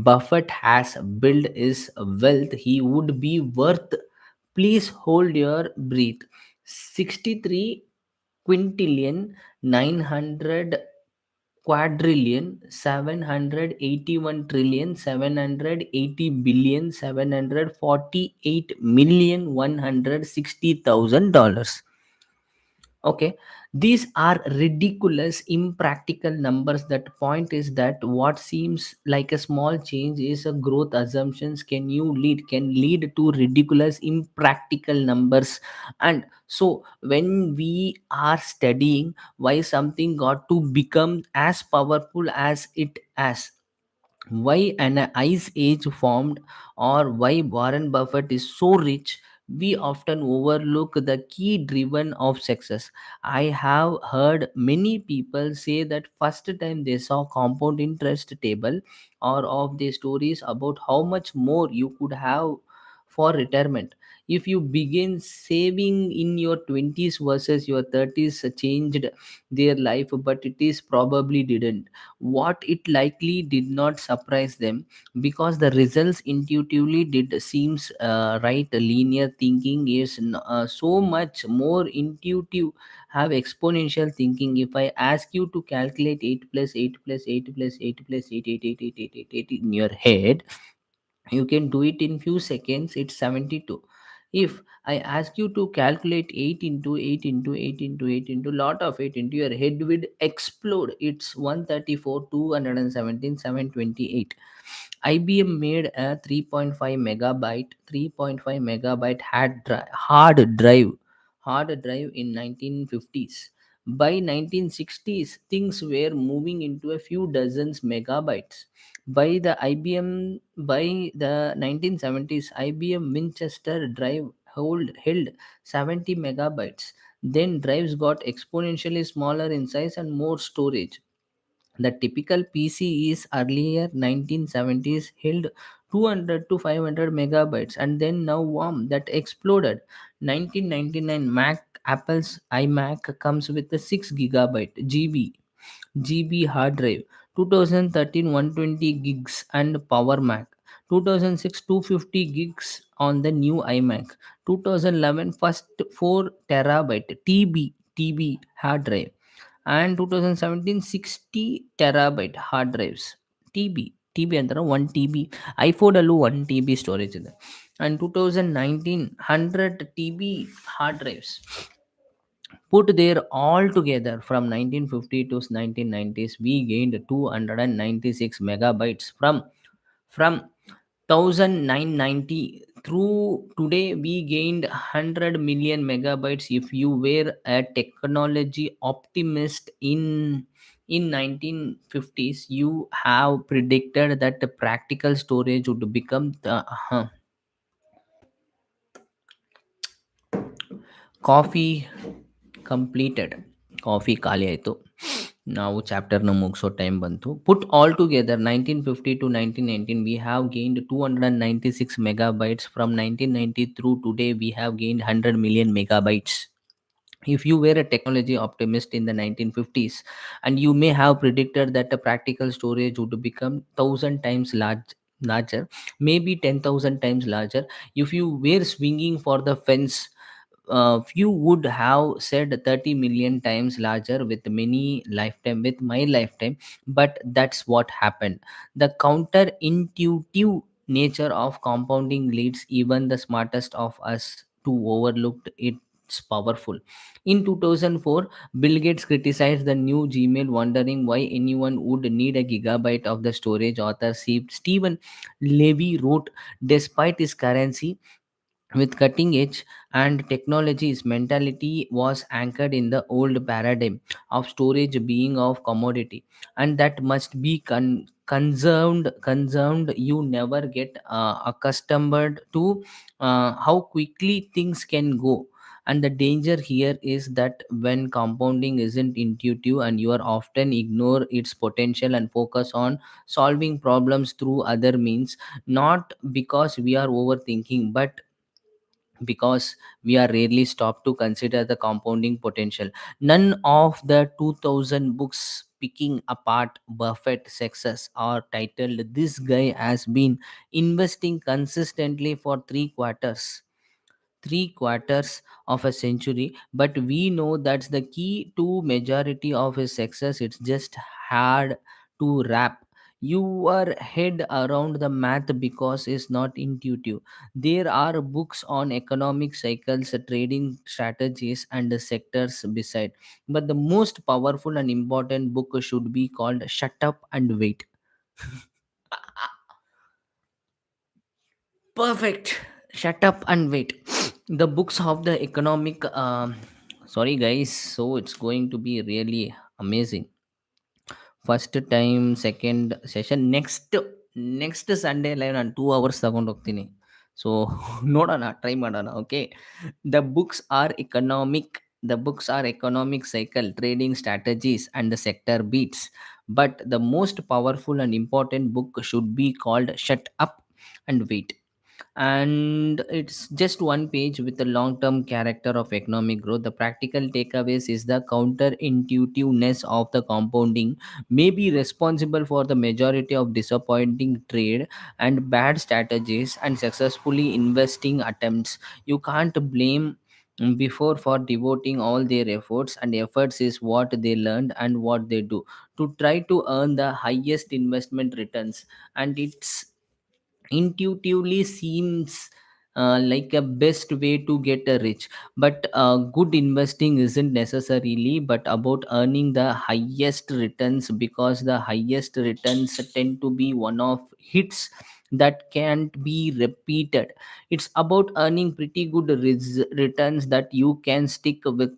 Buffett has built his wealth, he would be worth, please hold your breath, 63 quintillion 900 quadrillion 780 billion 780 billion 748 million $160,000. Okay, these are ridiculous impractical numbers. That point is that what seems like a small change is a growth assumptions can lead to ridiculous impractical numbers. And so when we are studying why something got to become as powerful as it has, why an ice age formed, or why Warren Buffett is so rich, we often overlook the key driven of success. I have heard many people say that first time they saw compound interest table or of the stories about how much more you could have for retirement if you begin saving in your 20s versus your 30s changed their life, but it is probably didn't. What it likely did not surprise them, because the results intuitively did seems right. Linear thinking is so much more intuitive. Have exponential thinking. If I ask you to calculate 8 plus 8 plus 8 plus 8 plus 8 8 8 8 8 8 8 in your head, you can do it in few seconds. It's 72. If I ask you to calculate 8 into 8 into 8 into 8 into lot of 8 into, your head would explode. It's 134 217 728. IBM made a 3.5 megabyte hard drive in 1950s. By 1960s, things were moving into a few dozens megabytes. By the 1970s, IBM Winchester drive held 70 megabytes. Then drives got exponentially smaller in size and more storage. The typical PC is earlier 1970s held 200 to 500 megabytes, and then now warm that exploded. 1999 Apple's iMac comes with a 6 gigabyte GB hard drive. 2013 120 gigs and Power Mac. 2006 250 gigs on the new iMac. 2011 first 4 terabyte TB hard drive, and 2017 60 terabyte hard drives. TB ಅಂತಾರೆ 1 TB ಐಫೋನಲ್ಲೂ 1 TB storage ಇದೆ. And 2019 100 TB hard drives. Put there all together from 1950 to 1990s, we gained 296 megabytes from 1990 through today. We gained 100 million megabytes. If you were a technology optimist in 1950s, you have predicted that the practical storage would become the coffee completed. Coffee ಖಾಲಿ ಆಯಿತು. ನಾವು ಚಾಪ್ಟರ್ನ ಮುಗಿಸೋ time ಬಂತು. ಪುಟ್ all together 1950 to 1919 we have gained 296 megabytes. From 1990 through today we have gained 100 million megabytes. If you were a technology optimist in the 1950s, and you may have predicted that the practical storage would become 1000 times larger, maybe 10,000 times larger. If you were swinging for the fence, you would have said 30 million times larger with many lifetime with my lifetime. But that's what happened. The counterintuitive nature of compounding leads even the smartest of us to overlook its powerful. In 2004, Bill Gates criticized the new Gmail, wondering why anyone would need a gigabyte of the storage. Author Stephen Levy wrote, despite his currency with cutting edge and technologies, mentality was anchored in the old paradigm of storage being of commodity, and that must be consumed. You never get accustomed to how quickly things can go. And the danger here is that when compounding isn't intuitive, and you are often ignore its potential and focus on solving problems through other means, not because we are overthinking, but because we are rarely stopped to consider the compounding potential. None of the 2000 books picking apart Buffett success are titled, "This guy has been investing consistently for three quarters of a century." But we know that's the key to majority of his success. It's just hard to wrap your head around the math because it's not intuitive. There are books on economic cycles, trading strategies, and the sectors beside, but the most powerful and important book should be called Shut Up and Wait. Perfect. Shut up and wait. The books of the economic. Sorry, guys. So it's going to be really amazing. First time, second session, next Sunday live ನಾನು 2 hours ತಗೊಂಡು ಹೋಗ್ತೀನಿ. So ನೋಡೋಣ, try ಮಾಡೋಣ. Okay, the books are economic. The books are economic cycle, trading strategies, and the sector beats. But the most powerful and important book should be called Shut Up and Wait. And it's just one page with the long term character of economic growth. The practical takeaways is the counterintuitiveness of the compounding may be responsible for the majority of disappointing trade and bad strategies and successfully investing attempts. You can't blame before for devoting all their efforts, and efforts is what they learned and what they do to try to earn the highest investment returns. And it's intuitively seems like a best way to get rich. But good investing isn't necessarily but about earning the highest returns, because the highest returns tend to be one of hits that can't be repeated. It's about earning pretty good returns that you can stick with,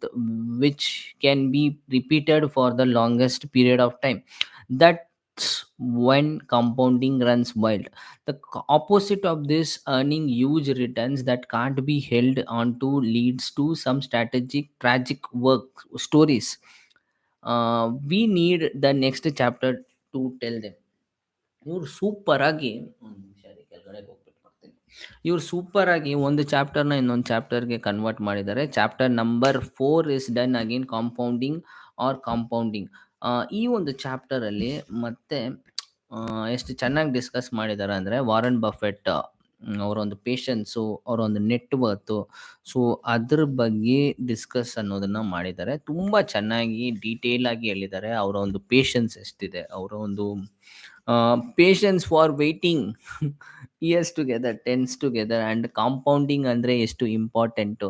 which can be repeated for the longest period of time. That's when compounding runs wild. The opposite of this, earning huge returns that can't be held onto, leads to some strategic tragic work stories. We need the next chapter to tell them. ಇವ್ರು super ಆಗಿ ಒಂದು ಚಾಪ್ಟರ್ನ ಇನ್ನೊಂದು ಚಾಪ್ಟರ್ಗೆ convert ಮಾಡಿದ್ದಾರೆ. Chapter number 4 is done again, compounding or compounding. ಈ ಒಂದು ಚಾಪ್ಟರಲ್ಲಿ ಮತ್ತೆ ಎಷ್ಟು ಚೆನ್ನಾಗಿ ಡಿಸ್ಕಸ್ ಮಾಡಿದ್ದಾರೆ ಅಂದರೆ ವಾರನ್ ಬಫೆಟ್ ಅವರ ಒಂದು ಪೇಷನ್ಸು, ಅವರ ಒಂದು ನೆಟ್ವರ್ತು, ಸೊ ಅದ್ರ ಬಗ್ಗೆ ಡಿಸ್ಕಸ್ ಅನ್ನೋದನ್ನ ಮಾಡಿದ್ದಾರೆ. ತುಂಬ ಚೆನ್ನಾಗಿ ಡೀಟೇಲ್ ಆಗಿ ಹೇಳಿದ್ದಾರೆ. ಅವರ ಒಂದು ಪೇಷನ್ಸ್ ಎಷ್ಟಿದೆ, ಅವರ ಒಂದು patience for waiting years together, tense together, and compounding ಅಂದರೆ ಎಷ್ಟು ಇಂಪಾರ್ಟೆಂಟು.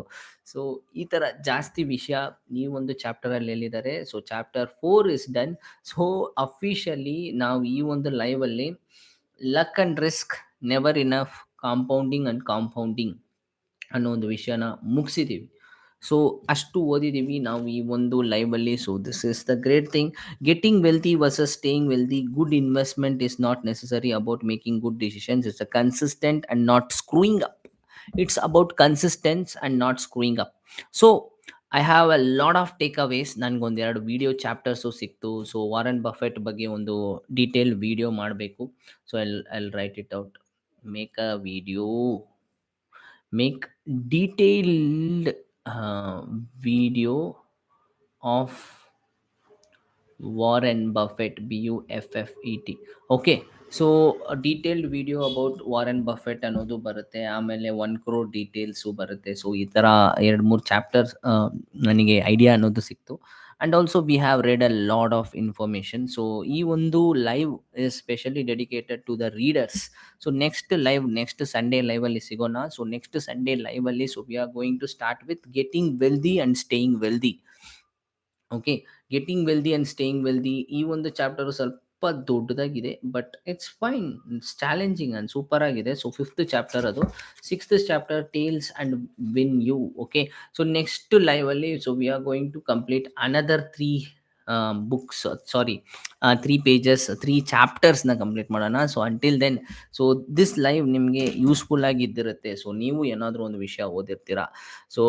ಸೊ ಈ ಥರ ಜಾಸ್ತಿ ವಿಷಯ ಈ ಒಂದು ಚಾಪ್ಟರಲ್ಲಿ ಹೇಳಿದ್ದಾರೆ. So chapter 4 is done. So officially ನಾವು ಈ ಒಂದು ಲೈವಲ್ಲಿ luck and risk, never enough, compounding and compounding ಅನ್ನೋ ಒಂದು ವಿಷಯನ ಮುಗಿಸಿದ್ದೀವಿ. ಸೊ ಅಷ್ಟು ಓದಿದ್ದೀವಿ ನಾವು ಈ ಒಂದು ಲೈವಲ್ಲಿ. So this is the great thing. Getting wealthy versus staying wealthy. Good investment is not necessary about making good decisions. It's a consistent and not screwing up. It's about consistency and not screwing up. So I have a lot of takeaways. ನನಗೊಂದೆರಡು video chapters ಸಿಕ್ತು. So Warren Buffett ಬಗ್ಗೆ ಒಂದು detail video ಮಾಡಬೇಕು. So I'll write it out. Make a video, make detailed video of Warren Buffett, BUFFET. Okay, so detailed video about Warren Buffett ಅನ್ನೋದು ಬರುತ್ತೆ. ಆಮೇಲೆ 1 crore details ಬರುತ್ತೆ. So ಈ ಥರ 2-3 ಚಾಪ್ಟರ್ಸ್ ನನಗೆ ಐಡಿಯಾ ಅನ್ನೋದು ಸಿಕ್ತು. And also we have read a lot of information. So ಈ ಒಂದು live is specially dedicated to the readers. So next Sunday ಲೈವಲ್ಲಿ ಸಿಗೋಣ. ಸೊ ನೆಕ್ಸ್ಟ್ ಸಂಡೇ ಲೈವಲ್ಲಿ so we are going to start with getting wealthy and staying wealthy. Okay, getting wealthy and staying wealthy ಈ ಒಂದು chapter ಸ್ವಲ್ಪ ದೊಡ್ಡದಾಗಿದೆ, but it's fine, it's challenging and super ಆಗಿದೆ. So 5th chapter ಅದು. 6th chapter tiles and win you. Okay, so next ಲೈವಲ್ಲಿ so we are going to complete another 3 books, sorry 3 pages, 3 ಚಾಪ್ಟರ್ಸ್ನ complete ಮಾಡೋಣ. So until then, so this live ನಿಮಗೆ useful ಆಗಿದ್ದಿರುತ್ತೆ. So ನೀವು ಏನಾದರೂ ಒಂದು ವಿಷಯ ಓದಿರ್ತೀರ. ಸೊ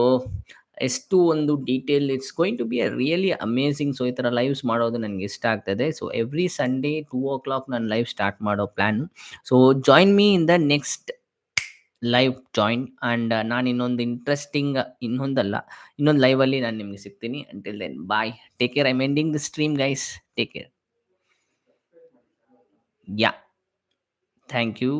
ಎಷ್ಟು ಒಂದು detail, it's going to be a really amazing. So ಈ ಥರ ಲೈವ್ಸ್ ಮಾಡೋದು ನನಗೆ ಇಷ್ಟ ಆಗ್ತದೆ. ಸೊ ಎವ್ರಿ ಸಂಡೇ 2 o'clock ನಾನು ಲೈವ್ ಸ್ಟಾರ್ಟ್ ಮಾಡೋ plan. So join me in the next live join. And ನಾನು ಇನ್ನೊಂದು ಲೈವಲ್ಲಿ ನಾನು ನಿಮಗೆ ಸಿಗ್ತೀನಿ. Until then bye, take care. I am ending the stream guys. Take care. Yeah, thank you.